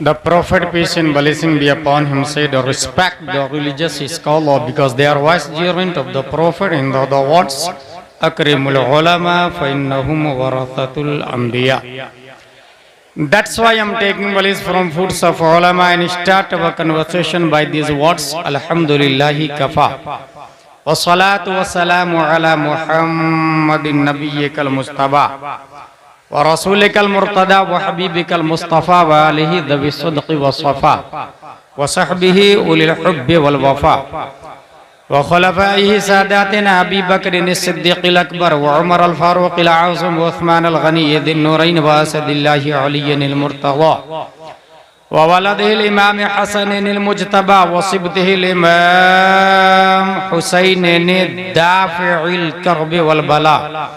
The Prophet, peace and blessing be upon him, said, respect the religious scholar because they are vicegerent of the Prophet. In the other words, Akrimul ulama fa innahum warathatul anbiya. That's why I'm taking values from foods of ulama and start our conversation by these words, Alhamdulillahi kafa. Wa salatu wa salamu ala Muhammadin nabiyyikal mustafa. wa rasulikal murtada wa habibikal mustafa wa alihi dhawi sidqi wa safa wa sahbihi ulil hubbi wal wafa wa khulafaihi sadatina Abi Bakrin as-Siddiqil Akbar wa Umar al-Faruqil Azam wa Uthman al-Ghani dhin nurain wa asadillahi aliyin al-murtada wa waladihi al-imam Hasanin al-Mujtaba wa sibtihi al-imam Husainin ad-dafi'il karbi wal bala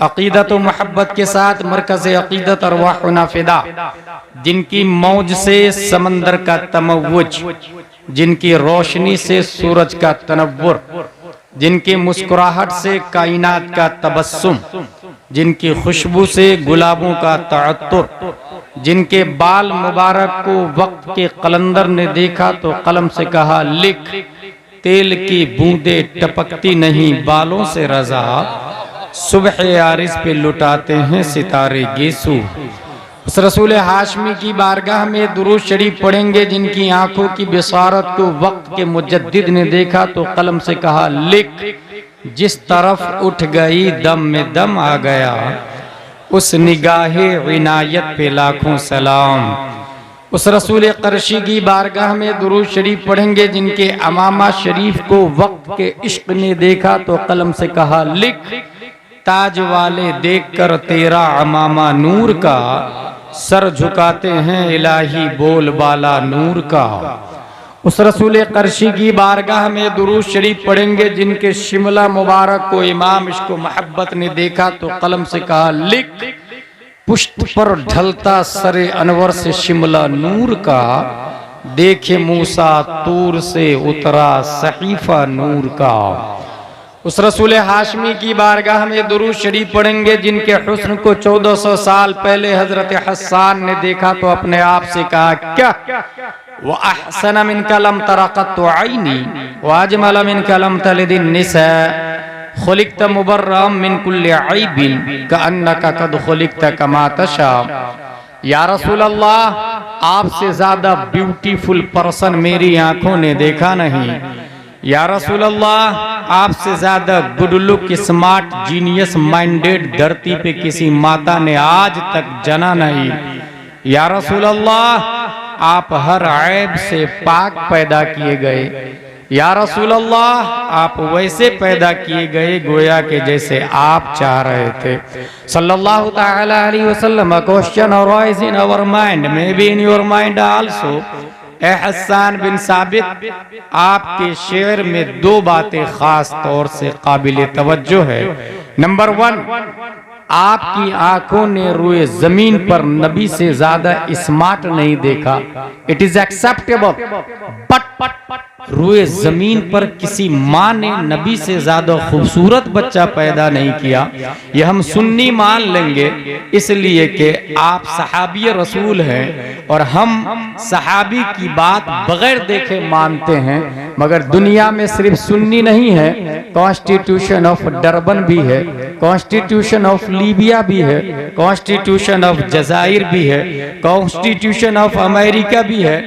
अक़ीदत व मोहब्बत के साथ मरकज़ अक़ीदत अरवाहुना फ़िदा जिनकी मौज से समंदर का तमव्वुज जिनकी रोशनी से सूरज का तनव्वुर जिनकी मुस्कुराहट से कायनात का तबस्सुम जिनकी खुशबू से गुलाबों का तअत्तुर जिनके बाल मुबारक को वक्त के कलंदर ने देखा तो कलम से कहा लिख तेल की बूंदे टपकती नहीं बालों से रज़ा सुबह आरिस पे लुटाते हैं सितारे गेसू उस रसूल हाशमी की बारगाह में दुरूद शरीफ पढ़ेंगे जिनकी आंखों की बिसारत को वक्त के मुजद्दिद ने देखा तो कलम से कहा लिख जिस तरफ उठ गई दम में दम आ गया उस निगाहे इनायत पे लाखों सलाम उस रसूल क़रशी की बारगाह में दुरूद शरीफ पढ़ेंगे जिनके अमामा शरीफ को वक्त के इश्क ने देखा तो कलम से कहा लिख ताज वाले देखकर तेरा अमामा नूर का सर झुकाते हैं इलाही बोल बाला नूर का उस रसूल क़रशी की बारगाह में दुरूद शरीफ पढ़ेंगे जिनके शिमला मुबारक को इमाम इश्क मोहब्बत ने देखा तो कलम से कहा लिख पुष्ट पर ढलता सरे अनवर से शिमला नूर का देखे मूसा तूर से उतरा सहीफा नूर का उस रसूल हाशमी की बारगाह में दुरूद शरीफ पढ़ेंगे जिनके हुस्न को 1400 साल पहले हजरत हस्सान ने देखा तो अपने आप से कहा क्या व अहसन मिन कलम तरक़त आईनी व अजमल मिन कलम तलिदिन निसा खुलिक़त मुबर्रम मिन कुल्लि ऐबिन कअन्नका कद खुलिक़त कमा तशा या रसूल अल्लाह आपसे ज्यादा ब्यूटीफुल पर्सन मेरी आंखों ने देखा नहीं या रसूल अल्लाह आपसे ज्यादा good look smart genius minded धरती पे किसी माता ने आज तक जना नहीं या रसूल अल्लाह आप हर ऐब से पाक पैदा किए गए या रसूल अल्लाह आप वैसे पैदा किए गए गोया के जैसे आप चाह रहे थे सल्लल्लाहु ताला अलैहि वसल्लम question arise in our mind may be in your mind also ए हस्सान बिन साबित आपके शेर में दो बातें खास तौर से काबिल तवज्जो है नंबर 1 आपकी आंखों ने रुए जमीन पर नबी से ज्यादा स्मार्ट नहीं देखा इट इज एक्सेप्टेबल बट रुए जमीन पर किसी माँ ने नबी से ज्यादा खूबसूरत बच्चा पैदा नहीं किया यह हम सुन्नी मान लेंगे इसलिए कि आप सहाबी रसूल हैं और हम सहाबी की बात बगैर देखे मानते हैं मगर दुनिया में सिर्फ सुन्नी नहीं है कॉन्स्टिट्यूशन ऑफ डरबन भी है कॉन्स्टिट्यूशन ऑफ लीबिया भी है कॉन्स्टिट्यूशन ऑफ जजायर भी है कॉन्स्टिट्यूशन ऑफ अमेरिका भी है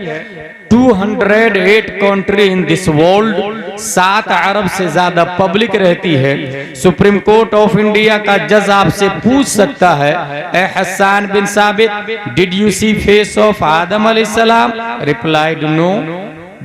208 कंट्री इन दिस वर्ल्ड 7 अरब से ज्यादा पब्लिक रहती है सुप्रीम कोर्ट ऑफ इंडिया का जज आपसे पूछ सकता है ए Hassan bin Thabit did you see face of Adam अलैहिस्सलाम replied no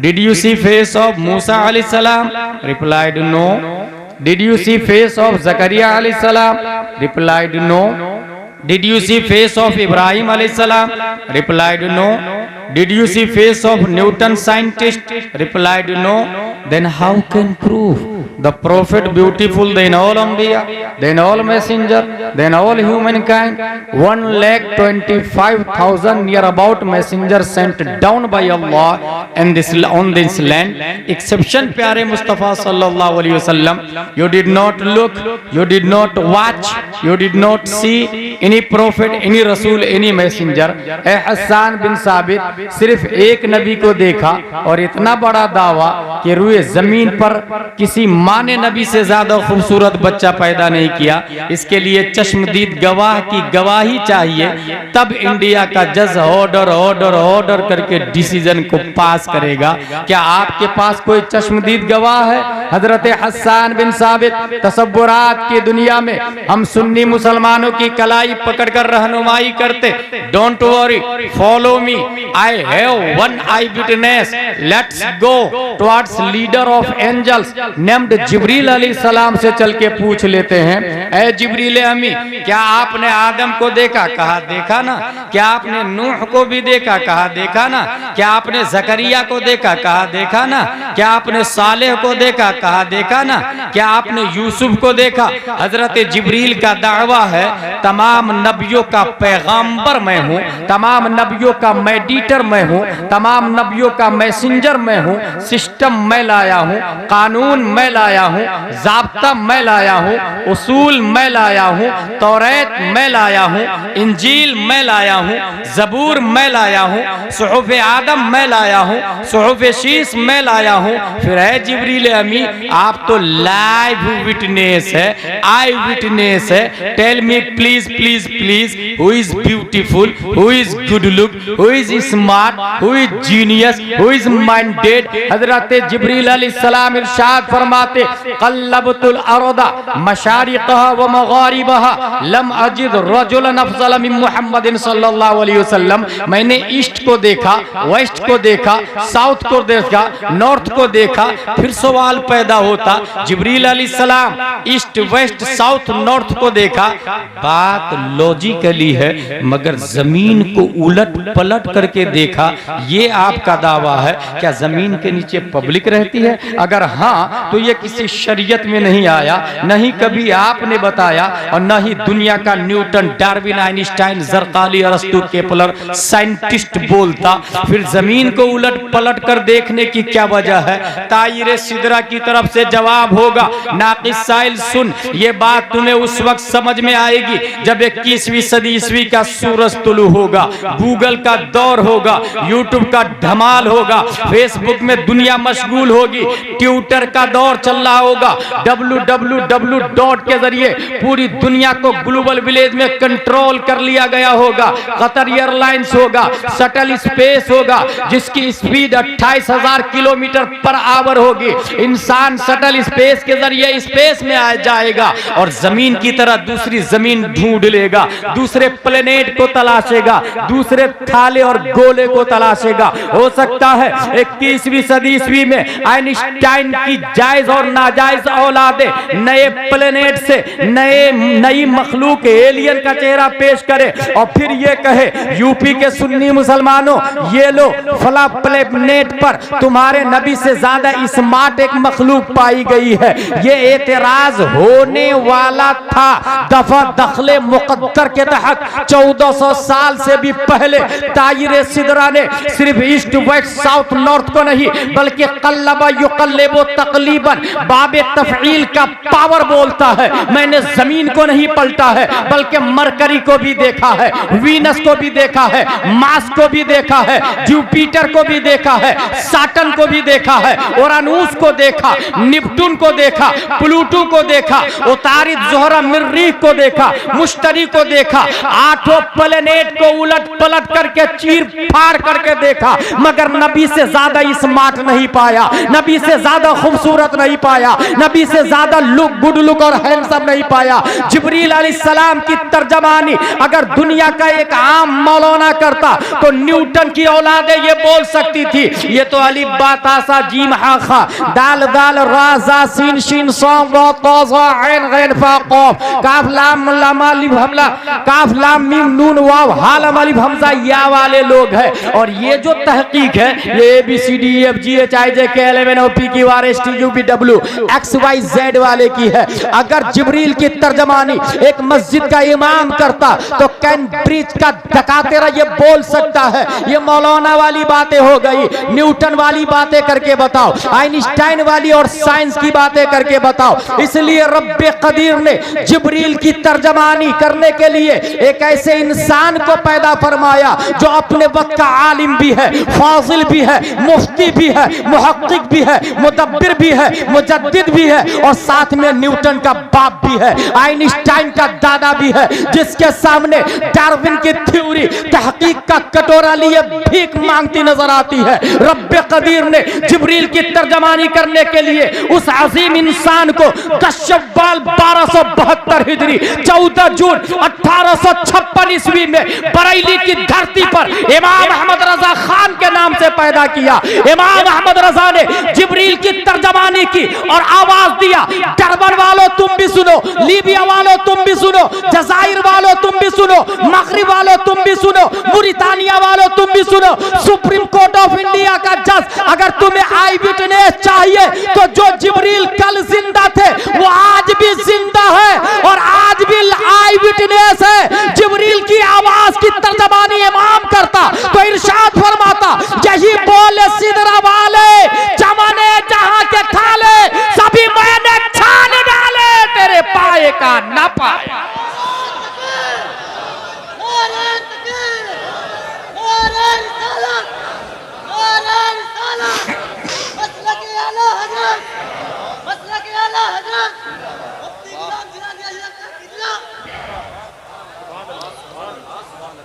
Did you see face of Musa alayhi salam? Replied no. Did you see face of Zakaria alayhi salam? Replied no. Did you see face of Ibrahim alayhi salam? Replied no. Did you see face of Newton scientist? Replied no. Then how can prove the prophet beautiful than all Anbiya, than all messenger, than all humankind? 1,25,000 near about messengers sent down by Allah and on this land. Exception प्यारे मुस्तफ़ा सल्लल्लाहु अलैहि वसल्लम. You did not look, you did not watch, you did not see any prophet, any rasul, any messenger. ए हसन बिन साबित सिर्फ एक नबी को देखा और इतना बड़ा दावा कि रुए जमीन पर किसी माँ ने नबी से ज्यादा खूबसूरत बच्चा पैदा नहीं किया. इसके लिए चश्मदीद गवाह की गवाही चाहिए, तब इंडिया का जज ऑर्डर ऑर्डर ऑर्डर करके डिसीजन को पास करेगा. क्या आपके पास कोई चश्मदीद गवाह है? हजरत हसन बिन साबित तसव्वुरात की दुनिया में हम सुन्नी मुसलमानों की कलाई पकड़कर रहनुमाई करते. Don't worry, follow me, I have one eyewitness. Let's go towards leader of angels named Jibreel अलैहिस्सलाम से चल के पूछ लेते हैं, ए जिब्रील अमी, क्या आपने आदम को देखा? कहा देखा ना. क्या आपने नूह को भी देखा? कहा देखा ना. क्या आपने जकरिया को देखा? कहा देखा ना. क्या आपने सालेह को देखा? कहा देखा ना. क्या आपने यूसुफ को देखा? हजरत जिब्रील का दावा है तमाम नबियों का पैगंबर मैं हूँ, तमाम नबियों का मेडिएटर मैं हूँ, तमाम नबियों का मैसेंजर मैं हूँ. सिस्टम मैं लाया हूँ, कानून मैं लाया हूँ, ज़ाब्ता मैं लाया हूँ, उसूल मैं लाया हूँ, तौरात मैं लाया हूँ, इंजील मैं लाया हूँ, ज़बूर मैं लाया हूँ, सुहुफ़ आदम मैं लाया हूँ, सुहुफ़ शीस मैं लाया हूँ. फिर है जिब्रील अमी, आप तो लाइव विटनेस है, आई विटनेस है. Tell me please please please, who is beautiful, who is good look, who is smart, who is genius, who is minded. हजरत जिब्रील अलैहिस्सलाम इरशाद फरमाते, क़ल्लबतुल अर्दा मशारिक़हा व मग़ारिबहा लम अजिद रजुलन अफ़ज़ल मिन मुहम्मदिन सल्लल्लाहु अलैहि वसल्लम. मैंने ईस्ट को देखा, वेस्ट को देखा, साउथ को देखा, नॉर्थ को देखा. फिर सवाल पैदा होता, जिब्रील अलैहिस्सलाम ईस्ट वेस्ट साउथ नॉर्थ को देखा, बात लॉजिकली है, मगर जमीन को उलट पलट करके देखा, ये आपका दावा है. क्या जमीन के नीचे पब्लिक रहती है? अगर हाँ तो ये किसी शरीयत में नहीं आया, नहीं कभी आपने बताया, और न ही दुनिया का न्यूटन, डार्विन, आइंस्टाइन, ज़रक़ाली, अरस्तु, केपलर साइंटिस्ट बोलता. फिर जमीन को उलट पलट कर देखने की क्या वजह है? तायरे सिदरा की तरफ से जवाब होगा, नाक़िस साइल सुन, ये बात तुम्हें उस वक्त समझ में आएगी जब 21वीं सदी ईस्वी का सूरज तुलू होगा, गूगल का दौर होगा, यूट्यूब का धमाल होगा, फेसबुक में दुनिया मशगूल होगी, ट्विटर का दौर चल रहा होगा, www के जरिए पूरी दुनिया को ग्लोबल विलेज में कंट्रोल कर लिया गया होगा. कतर एयरलाइंस होगा, शटल स्पेस होगा जिसकी स्पीड 28,000 किलोमीटर पर आवर होगी. इंसान शटल स्पेस के जरिए स्पेस में आ जाएगा और जमीन की तरह दूसरी जमीन ढूंढ लेगा, दूसरे प्लेनेट को तलाशेगा, दूसरे थाले और गोले को तलाशेगा. हो सकता है 21वीं सदी ईस्वी में आइंस्टाइन की जायज और नाजायज औलादे नए प्लेनेट से नई मखलूक एलियन का चेहरा पेश करे और फिर ये कहे, यूपी के सुन्नी मुसलमानों, ये लो फला प्लेनेट पर तुम्हारे नबी से ज्यादा स्मार्ट एक मखलूक पाई गई है. ये एतराज होने वाला था. दफा दखले मुकद्दर के तहत 1400 साल से भी पहले तायरे सिदरा ने सिर्फ ईस्ट वेस्ट साउथ नॉर्थ को नहीं बल्कि कल्लबा युकल्लिबु तकलीबन बाबे तफईल का पावर बोलता है. मैंने जमीन को नहीं पलटा है बल्कि मरकरी को भी देखा है, वीनस को भी देखा है, मार्स को भी देखा है, जुपिटर को भी देखा है, सैटर्न को भी देखा है, उरानूस को देखा, नेपट्टून को देखा, प्लूटो को देखा, उतारिद, ज़ोहरा, मर्रीख को देखा, मुश्तरी को देखा, 8 प्लेनेट को उलट पलट करके चीर फाड़ करके देखा, मगर नबी से ज्यादा स्मार्ट नहीं पाया, नबी से ज्यादा खूबसूरत नहीं पाया, नबी से ज्यादा लुक गुड लुक और हैंडसम नहीं पाया। जिब्रील अलैहिस्सलाम की तर्जमानी अगर दुनिया का एक आम मौलाना करता तो न्यूटन की औलादे ये बोल सकती थी, ये तो अलिफ बा ता सा जीम हा खा दाल दाल रा जा सीन शीन सॉम रा ता ज़ा ऐन गैन फा क़ाफ काफ लाम लाम अलिफ हमला काफ लाम मीम नून वाव हा लाम अलिफ हमजा या वाले लोग हैं। और ये जो तहकीक है ये ABCDEFGHIJKLMNOPQRSTUVW XYZ वाले की है। अगर जिब्रील की तर्जमानी एक मस्जिद का इमाम करता तो कैम्ब्रिज का डकातेरा ये बोल सकता है, ये मौलाना वाली बातें हो गई, न्यूटन वाली बातें करके बताओ, आइंस्टाइन वाली और साइंस की बातें करके बताओ। इसलिए रब्बे कदीर ने जिब्रील की तर्जमानी करने के लिए एक ऐसे इंसान को पैदा फरमाया जो अपने वक्त का आलिम भी है, फाजिल भी है, मुफ्ती भी है, मुहक्किक भी है, मुदब्बिर भी है, मुजद्दिद भी है और साथ में न्यूटन का बाप भी है, आइंस्टाइन का दादा भी है, जिसके सामने डार्विन की थ्योरी तहकीक का कटोरा लिए भीख मांगती नजर आती है। रब्बे कदीर ने जिब्रील की तर्जमानी करने के लिए उस अजीम इंसान को 10 शव्वाल 1272 हिजरी 14 जून 1856 ईस्वी में बरेली की धरती पर इमाम अहमद रजा खान के नाम से पैदा किया। इमाम अहमद रजा ने जिब्रील की तर्जमानी की और आवाज दिया, डरबन वालों तुम भी सुनो, लीबिया वालों तुम भी सुनो, जजायर वालों तुम भी सुनो, मगरिब वालों तुम भी सुनो, मुरितानिया वालों तुम भी सुनो। सुप्रीम कोर्ट ऑफ इंडिया का जज, अगर तुम्हें आई विटनेस चाहिए तो जो जिब्रील कल जिंदा थे वो आज भी जिंदा है और आज भी आई विटनेस है। जिब्रील की आवाज की तर्जमानी इमाम करता तो इरशाद फरमाता, यही बोले सिदरा वाले चमने जहां के खाले सभी मैंने छान डाले तेरे पाए का ना पाया।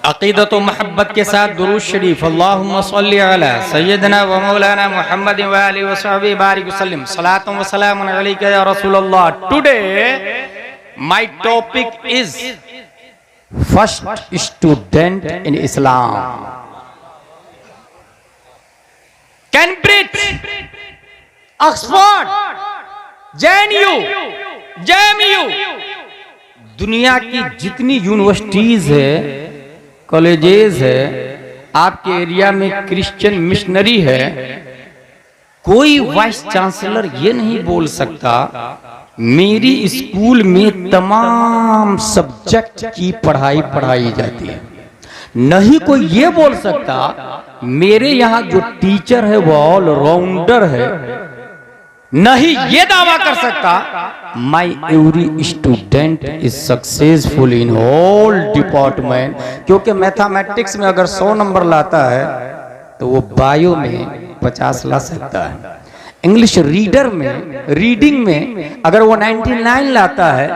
अकीदत व मोहब्बत के साथ दुरूद शरीफ अल्लाहुम्मा सल्ली अला सय्यदना व मौलाना मुहम्मद व आलिहि व सहबिहि बारिक वसल्लम सलातु व सलामुन अलैका या रसूलल्लाह। Today my topic is first student in Islam. Cambridge, Oxford, JNU, दुनिया की जितनी यूनिवर्सिटीज है, कॉलेजेस है, आपके एरिया में क्रिश्चियन मिशनरी है, कोई वाइस चांसलर ये नहीं बोल सकता मेरी स्कूल में तमाम सब्जेक्ट की पढ़ाई जाती है। नहीं कोई ये बोल सकता मेरे यहाँ जो टीचर है वो ऑलराउंडर है। नहीं ये दावा कर सकता माई every student is successful in all department, क्योंकि मैथमेटिक्स में अगर 100 नंबर लाता है तो वो बायो में 50 ला सकता है। इंग्लिश रीडिंग में अगर वो 99 लाता है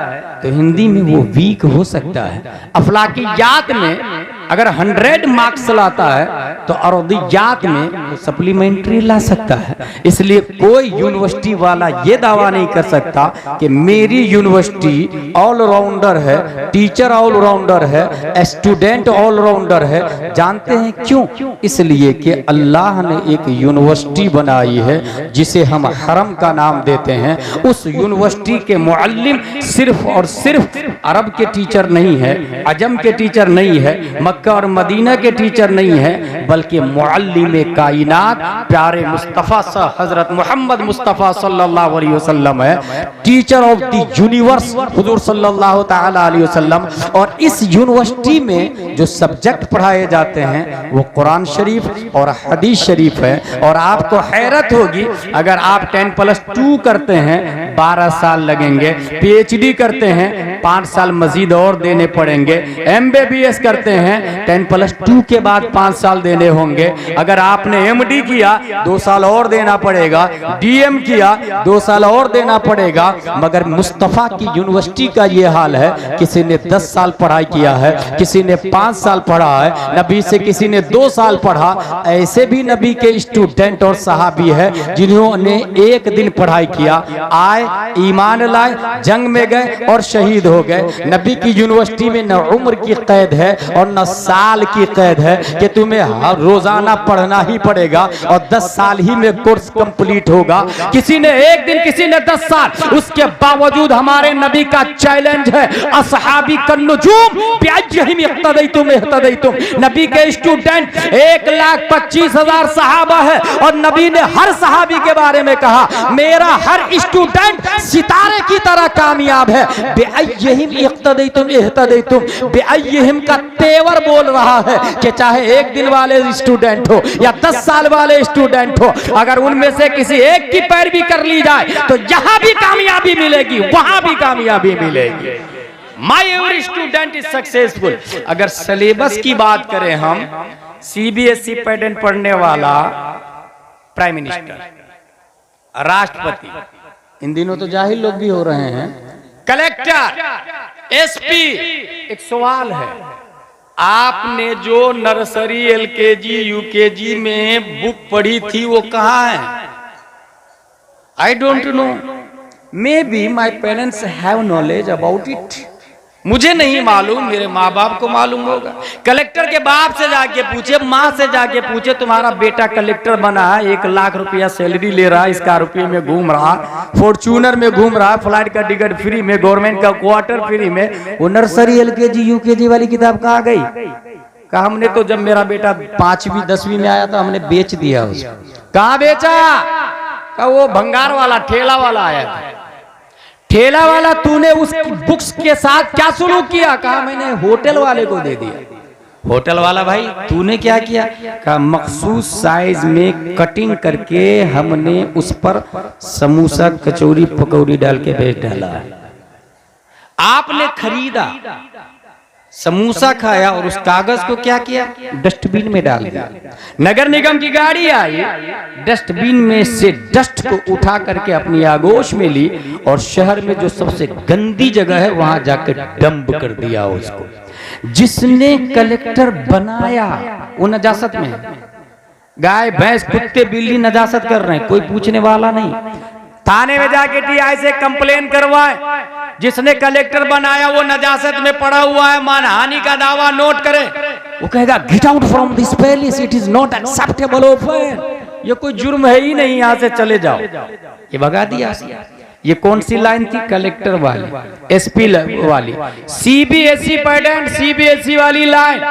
तो हिंदी में वो वीक हो सकता है। अफलाकियात में अगर 100 मार्क्स लाता है तो अरदियात में वो सप्लीमेंट्री ला सकता है। इसलिए कोई यूनिवर्सिटी वाला ये दावा नहीं कर सकता कि मेरी यूनिवर्सिटी ऑलराउंडर है, टीचर ऑलराउंडर है, स्टूडेंट ऑलराउंडर है। जानते हैं क्यों? इसलिए कि अल्लाह ने एक यूनिवर्सिटी बनाई है जिसे हम हरम का नाम देते हैं। उस यूनिवर्सिटी के मुअल्लिम सिर्फ और सिर्फ अरब के टीचर नहीं है, अजम के टीचर नहीं है, मक्का और मदीना के टीचर नहीं है, बल्कि मुअल्लिम कायनात प्यारे मुस्तफ़ा हजरत मोहम्मद मुस्तफ़ा सल्लल्लाहु अलैहि वसल्लम है, टीचर ऑफ द यूनिवर्स हुजूर सल्लल्लाहु ताला अलैहि वसल्लम। और इस यूनिवर्सिटी में जो सब्जेक्ट पढ़ाए जाते हैं वो कुरान शरीफ और हदीस शरीफ है। और आपको हैरत होगी, अगर आप 10+2 करते हैं 12 साल लगेंगे, PhD करते हैं 5 साल मजीद और देने पड़ेंगे, MBBS करते हैं हैं 10+2 के बाद 5 साल देने होंगे। अगर आपने MD किया 2 साल और देना पड़ेगा, DM किया 2 साल और देना पड़ेगा। मगर मुस्तफ़ा की यूनिवर्सिटी का ये हाल है, किसी ने 10 साल पढ़ाई किया है, किसी ने 5 साल पढ़ा है, नबी से किसी ने 2 साल पढ़ा। ऐसे भी नबी के स्टूडेंट और सहाबी है जिन्होंने 1 दिन पढ़ाई किया, आए ईमान लाए, जंग में गए और शहीद हो गए। नबी की यूनिवर्सिटी में न उम्र की कैद है और न साल की कैद है कि तुम्हें हर रोजाना पढ़ना ही पड़ेगा और 10 साल ही में कोर्स कंप्लीट होगा। किसी ने 1 दिन, किसी ने 10 साल। उसके बावजूद हमारे नबी का चैलेंज है, असहाबी कन्नुजूम बिअय्यहिम इक्तदैतुम इहतदैतुम। नबी के स्टूडेंट 1,25,000 सहाबा है और नबी ने हर सहाबी के बारे में कहा मेरा हर स्टूडेंट सितारे की तरह कामयाब है। बिअय्यहिम इक्तदैतुम इहतदैतुम, बिअय्यहिम का तेवर बोल रहा है कि चाहे 1 दिन वाले स्टूडेंट हो या 10 साल वाले स्टूडेंट हो, अगर उनमें से किसी एक की पैरवी कर ली जाए तो यहां भी कामयाबी मिलेगी, वहां भी कामयाबी मिलेगी। My every student is successful. अगर सिलेबस की बात करें हम, CBSE पैटर्न पढ़ने वाला प्राइम मिनिस्टर, राष्ट्रपति, इन दिनों तो जाहिल लोग भी हो रहे हैं, कलेक्टर, SP, एक सवाल है, आपने जो नर्सरी LKG UKG में बुक पढ़ी थी वो कहाँ है? I don't know, may be my parents have knowledge about it. मुझे नहीं मालूम, मेरे माँ बाप को मालूम होगा। कलेक्टर के बाप से जाके पूछे, माँ से जाके पूछे, तुम्हारा बेटा कलेक्टर बना है, 1 लाख रुपया सैलरी ले रहा है, स्कॉर्पियो में घूम रहा, फॉर्च्यूनर में घूम रहा, फ्लाइट का टिकट फ्री में, गवर्नमेंट का क्वार्टर फ्री में। वो नर्सरी LKG UKG वाली किताब कहाँ गई? कहा हमने तो जब मेरा बेटा 5वीं 10वीं में आया था हमने बेच दिया उसको। कहाँ बेचा? कहा वो भंगार वाला ठेला वाला आया था। ठेला वाला तूने उस बुक्स के साथ क्या सुलूक किया? कहा मैंने होटल वाले को दे दिया। होटल वाला भाई तूने क्या किया? कहा मखसूस साइज में कटिंग करके हमने उस पर समोसा कचौरी पकौड़ी डाल के बेच डाला। आपने खरीदा, समोसा खाया और उस कागज को क्या किया? डस्टबिन में डाल दिया। नगर निगम की गाड़ी आई, डस्टबिन में से डस्ट को उठा करके अपनी आगोश में ली और शहर में जो सबसे गंदी जगह है वहां जाकर डंप कर दिया उसको। जिसने कलेक्टर बनाया वो नजासत में है। गाय भैंस कुत्ते बिल्ली नजासत कर रहे हैं, कोई पूछने वाला नहीं। थाने में जाके TI से कंप्लेन करवाए, जिसने कलेक्टर बनाया वो नजासत में पड़ा हुआ है, मानहानि का दावा नोट करे, वो कहेगा get out from this palace, it is not acceptable offence, ये कोई जुर्म है ही नहीं, यहां से चले जाओ। ये भगा दिया। ये कौन सी लाइन थी? कलेक्टर वाली, SP वाली। CBSE पैटर्न, CBSE वाली लाइन।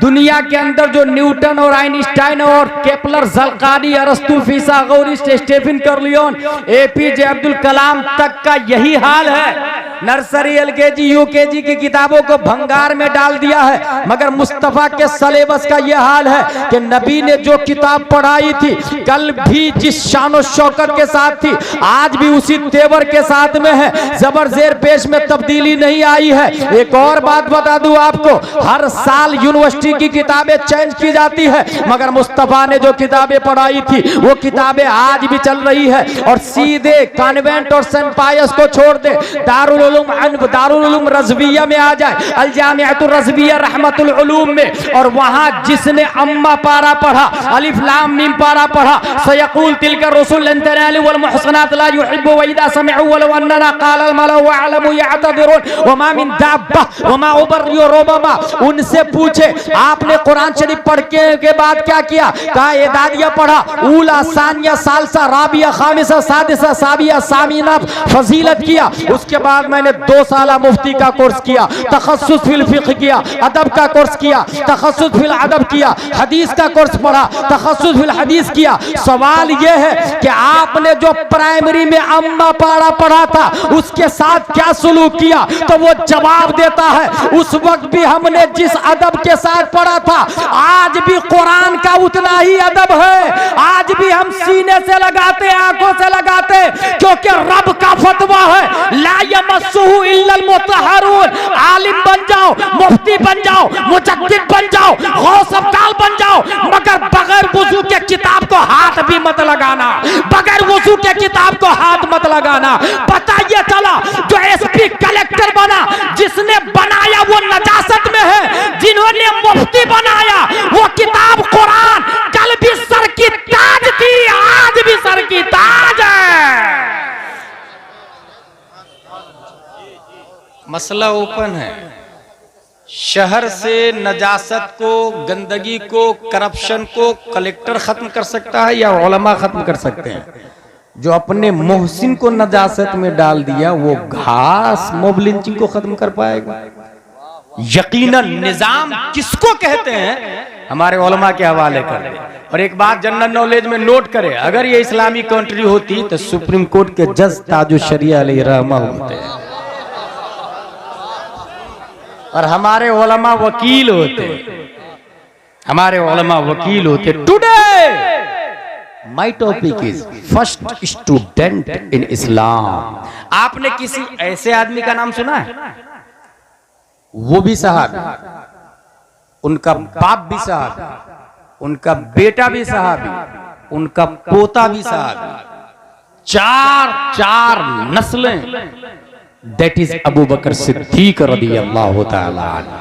दुनिया के अंदर जो न्यूटन और आइंस्टाइन और केपलर, ज़ल्कानी, अरस्तु, फिसागोरस, स्टीफन कर्लियोन, APJ अब्दुल कलाम तक का यही हाल है। नर्सरी LKG UKG की किताबों को भंगार में डाल दिया है। मगर मुस्तफा के सिलेबस का यह हाल है कि नबी ने जो किताब पढ़ाई थी, कल भी जिस शान शौकत के साथ थी, आज भी उसी तेवर के साथ में है। जबर जेर पेश में तब्दीली नहीं आई है। एक और बात बता दूं आपको, हर साल यूनिवर्सिटी की किताबें चेंज की जाती है, मगर मुस्तफा ने जो किताबें पढ़ाई थी वो किताबें आज भी चल रही है। और सीधे कॉन्वेंट और सेंट पायस को छोड़ दे, दारुल उलूम रज़विया में आ जाए, अल जामिअतुर रज़विया रहमतुल उलूम में, और वहां जिसने अम्मा पारा पढ़ा, अलिफ लाम मीम पारा पढ़ा, सयक़ूल तिलका रसूल लन तनालु वल मुहसनात ला युहिब्बु व इदा समिअू वलौ अन्ना क़ाल अल मलअ व अअलमु यअतदिरून व मा मिन दाब्बा व मा उबर्रियु रब्बा। उनसे पूछे आपने कुरान शरीफ पढ़ के बाद क्या किया? कहा ये दादिया पढ़ा, ऊला सानिया सालसा राबिया खामिसा सादिसा साबिया सामीना फजीलत किया। उसके बाद मैंने 2 साल मुफ्ती का कोर्स किया, तखस्सुस फिल फिक्ह किया, अदब का कोर्स किया, तखस्सुस फिल अदब किया, हदीस का कोर्स पढ़ा, तखस्सुस फिल हदीस किया। सवाल यह है कि आपने जो प्राइमरी में अम्मा पारा पढ़ा था उसके साथ क्या सलूक किया? तो वो जवाब देता है उस वक्त भी हमने जिस अदब के साथ पढ़ा था आज भी कुरान का उतना ही अदब है। आज भी हम सीने से लगाते, आंखों से लगाते, क्योंकि रब का फतवा है ला यमस्सु यरिसुहु इल्लल मुतहहरून। आलिम बन जाओ, मुफ्ती बन जाओ, मुजद्दिद बन जाओ, गौस अब्दाल बन जाओ, मगर बगैर वुजू के किताब को हाथ भी मत लगाना, बगैर वुजू के किताब को हाथ मत लगाना। पता ये चला जो एसपी कलेक्टर बना, जिसने बनाया वो नजासत में है, जिन्होंने मुफ्ती बनाया वो किताब कुरान कल भी सर की ताज थी, आज भी सर की ताज है। मसला ओपन है। शहर से नजासत को, गंदगी को, करप्शन को कलेक्टर खत्म कर सकता है या उलमा खत्म कर सकते हैं? जो अपने मोहसिन को नजासत में डाल दिया वो घास मोब लिंचिंग को खत्म कर पाएगा? यकीनन निजाम किसको कहते हैं हमारे उलमा के हवाले कर दे। और एक बात जनरल नॉलेज में नोट करें, अगर ये इस्लामी कंट्री होती तो सुप्रीम कोर्ट के जज ताजु शरिया अलैहि रहमा होते हैं और हमारे उलमा वकील होते, हमारे उलमा वकील होते। Today my topic is first student in Islam. आपने किसी ऐसे आदमी का नाम सुना है? वो भी सहाबी, उनका बाप भी सहाबी, उनका बेटा भी सहाबी, उनका पोता भी सहाबी, चार नस्लें। दैट इज अबू बकर सिद्दीक रदियल्लाहु ताला अन्हु।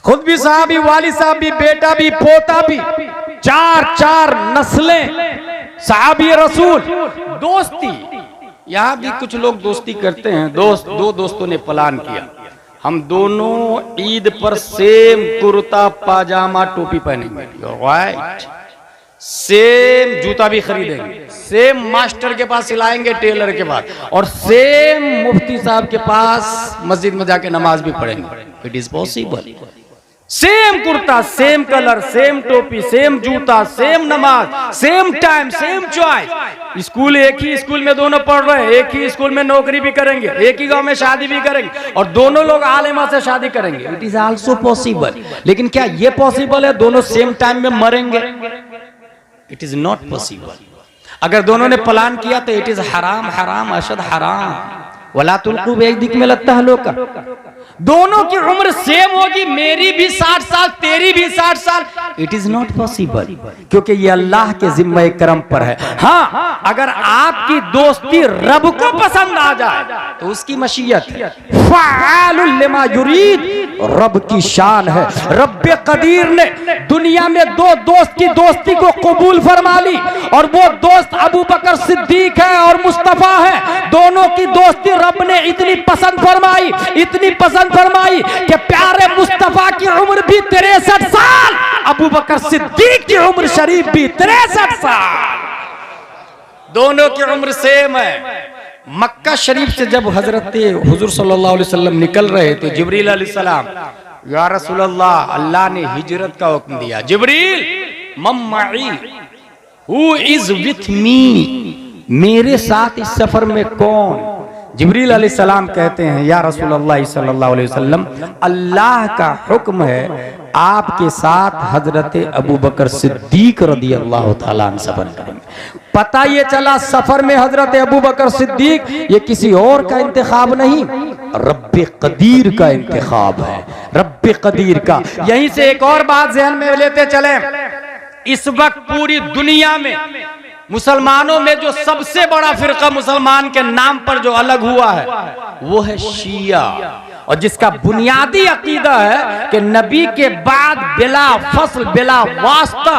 खुद भी सहाबी, वालिद साहब भी, बेटा भी, पोता भी, चार नस्लें सहाबी रसूल। दोस्ती, यहां भी कुछ लोग दोस्ती करते हैं। दो दोस्तों ने प्लान किया, हम दोनों ईद पर सेम कुर्ता पाजामा टोपी पहनेंगे, राइट, सेम जूता भी खरीदेंगे, सेम मास्टर के पास सिलाएंगे, टेलर के पास, और सेम मुफ्ती साहब के पास मस्जिद में जाके नमाज भी पढ़ेंगे। It is possible. Same kurta, same colour, same टोपी, सेम जूता, सेम नमाज, same time, same choice. School एक ही स्कूल में दोनों पढ़ रहे हैं, एक ही स्कूल में नौकरी भी करेंगे, एक ही गांव में शादी भी करेंगे और दोनों लोग आलिमा से शादी करेंगे। It is also possible. लेकिन क्या ये पॉसिबल है दोनों सेम टाइम में मरेंगे? It is not possible. अगर दोनों ने प्लान किया तो इट इज हराम, हराम अशद हराम। वला तुल्कू बियदिक में लगता है लोग का। दोनों की उम्र सेम होगी, मेरी भी 60 साल, तेरी भी 60 साल। इट इज नॉट पॉसिबल, क्योंकि ये अल्लाह के जिम्मे करम पर है। हाँ, अगर आपकी दोस्ती रब को पसंद आ जाए तो उसकी मशीयत है। फ़आलुल लिमा युरीद, रब की शान है। रब्बे कदीर ने दुनिया में दो दोस्त की दोस्ती को कबूल फरमा ली और वो दोस्त अबू बकर सिद्दीक है और मुस्तफा है। दोनों की दोस्ती रब ने इतनी पसंद फरमाई, इतनी पसंद फरमाई कि प्यारे मुस्तफा की उम्र भी 63 साल, अबू बकर सिद्दीक की उम्र शरीफ भी 63 साल, दोनों की उम्र सेम है। मक्का शरीफ से जब हजरत हुजूर सल्लल्लाहु अलैहि वसल्लम निकल रहे थे, जिब्रील अलैहिस्सलाम, या रसूल अल्लाह, अल्लाह ने हिजरत का हुक्म दिया। जिब्रील, मम्माई, हु इज विथ मी, मेरे साथ इस सफर में कौन? जिब्रील अलैहिस्सलाम कहते हैं, या रसूल अल्लाह सल्लल्लाहु अलैहि वसल्लम, अल्लाह का हुक्म है आपके साथ हजरत अबू बकर सिद्दीक रदियल्लाहु ताला अन्हु सफर करेंगे। पता ये चला सफर में हजरत अबू बकर सिद्दीक ये किसी और का इंतखाब नहीं, रब्बे कदीर का इंतखाब है, रब्बे कदीर का। यहीं से एक और बात ज़हन में लेते चले, इस वक्त पूरी दुनिया में मुसलमानों में जो सबसे बड़ा फिरका मुसलमान के नाम पर जो अलग हुआ है वो है शिया, और जिसका बुनियादी अकीदा है कि नबी के बाद बिला फसल बिला वास्ता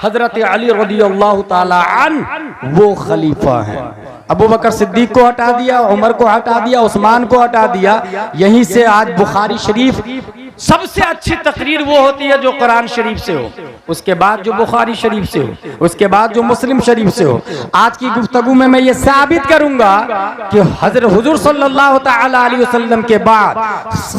हजरत अली रदियल्लाहु ताला अन्हु वो खलीफा है। अबू बकर सिद्दीक को हटा दिया, उमर को हटा दिया, उस्मान को हटा दिया। यहीं से आज बुखारी शरीफ सबसे अच्छी तकरीर वो होती है जो कुरान शरीफ से हो, उसके बाद जो बुखारी शरीफ से हो, उसके बाद जो मुस्लिम शरीफ से हो। आज की गुफ्तगू में मैं ये साबित करूंगा कि हजरत हुजूर सल्लल्लाहु ताला अलैहि वसल्लम के बाद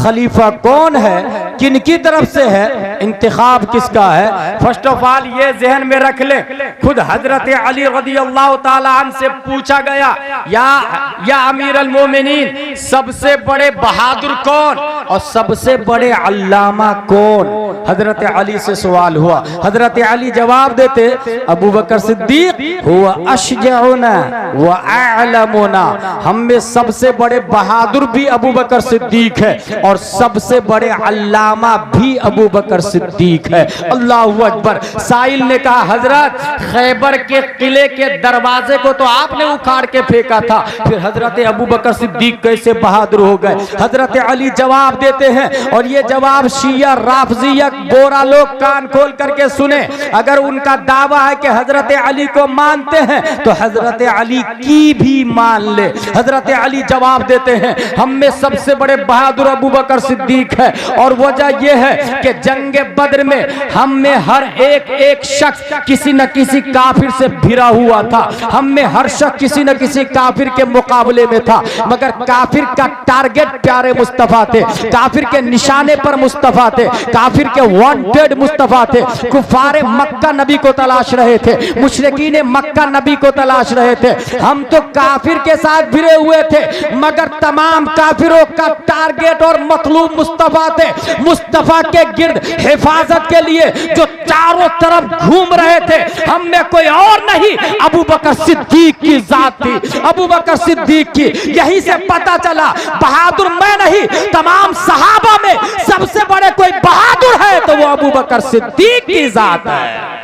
खलीफा कौन है, किन की तरफ से है, इंतखाब किसका है। फर्स्ट ऑफ ऑल ये जहन में रख ले, खुद हजरत अली रदियल्लाहु ताला अन्हु से पूछा गया, या अमीर अल मोमिनीन, सबसे बड़े बहादुर कौन और सबसे बड़े अल्लामा कौन? हजरत अली से सवाल हुआ। हजरत अली जवाब देते, अबू बकर सिद्दीक हुआ अशजउना व अअलमुना, हम में सबसे बड़े बहादुर भी अबू बकर सिद्दीक है और सबसे बड़े अल्लामा भी अबू बकर सिद्दीक है। अल्लाहु अकबर। साइल ने कहा, हजरत खैबर के किले के दरवाजे को तो आपने उखाड़ के फेंका था, फिर हजरत अबू बकर सिद्दीक कैसे बहादुर हो गए? हजरत अली जवाब देते हैं, और ये जवाब शिया राफजिया गोरा लोग कान खोल करके सुने। अगर उनका दावा है कि हजरत अली को मानते हैं तो हजरत अली की भी मान ले। हजरत अली जवाब देते हैं, हम में सबसे बड़े बहादुर अबू बकर सिद्दीक है, और वजह यह है कि जंगे बद्र में हम में हर एक शख्स किसी न किसी काफिर से भिड़ा हुआ था। हम में हर शख्स किसी न किसी काफिर के मुकाबले में था, मगर काफिर का टारगेट प्यारे मुस्तफा थे, काफिर के निशाने पर मुस्तफा थे, काफिर के वांटेड मुस्तफा थे। कुफारे मक्का नबी को तलाश रहे थे, मुशरिकीन मक्का नबी को तलाश रहे थे। हम तो काफिर के साथ भिड़े हुए थे, मगर तमाम काफिरों का टारगेट और मतलूब मुस्तफा थे। मुस्तफा के गिर्द हिफाजत के लिए जो चारों तरफ घूम रहे थे, हम में कोई और नहीं, अबू बकर सिद्दीक की जात थी, अबू बकर सिद्दीक की। यही से पता चला बहादुर मैं नहीं, तमाम सहाबा में सबसे बड़े कोई बहादुर है तो वो अबू बकर सिद्दीक की जात है।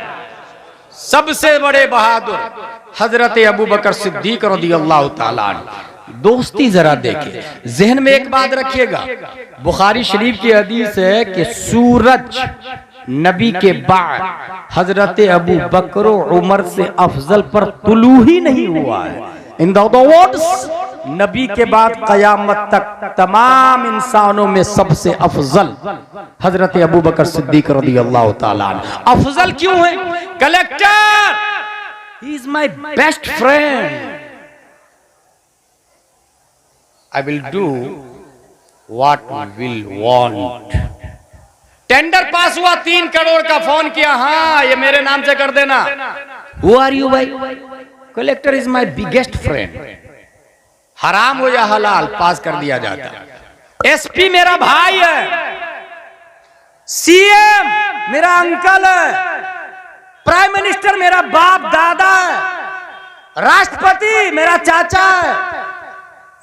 सबसे बड़े बहादुर हजरत अबू बकर सिद्दीक रज़ियल्लाहु ताला अन्हु। दोस्ती जरा देखिए, जहन में एक बात रखिएगा, बुखारी शरीफ की हदीस है कि सूरज नबी के बाद हजरत अबू बकर उमर से अफजल पर तुलू ही नहीं हुआ है। इन द वर्ड्स, नबी के बाद कयामत तक तमाम इंसानों में सबसे अफजल हजरत अबू बकर सिद्दीक रज़ियल्लाहु ताला अन्हु। अफजल क्यों है? Collector, he is my best friend, I will do what will want. Tender pass हुआ, 3 करोड़ का, फोन किया, हाँ ये मेरे नाम से कर देना। हु आर यू भाई? Collector is my biggest friend. हराम हो या हलाल पास कर दिया जाता। एसपी मेरा भाई है, सीएम मेरा अंकल है, प्राइम मिनिस्टर मेरा बाप दादा है, राष्ट्रपति मेरा चाचा है।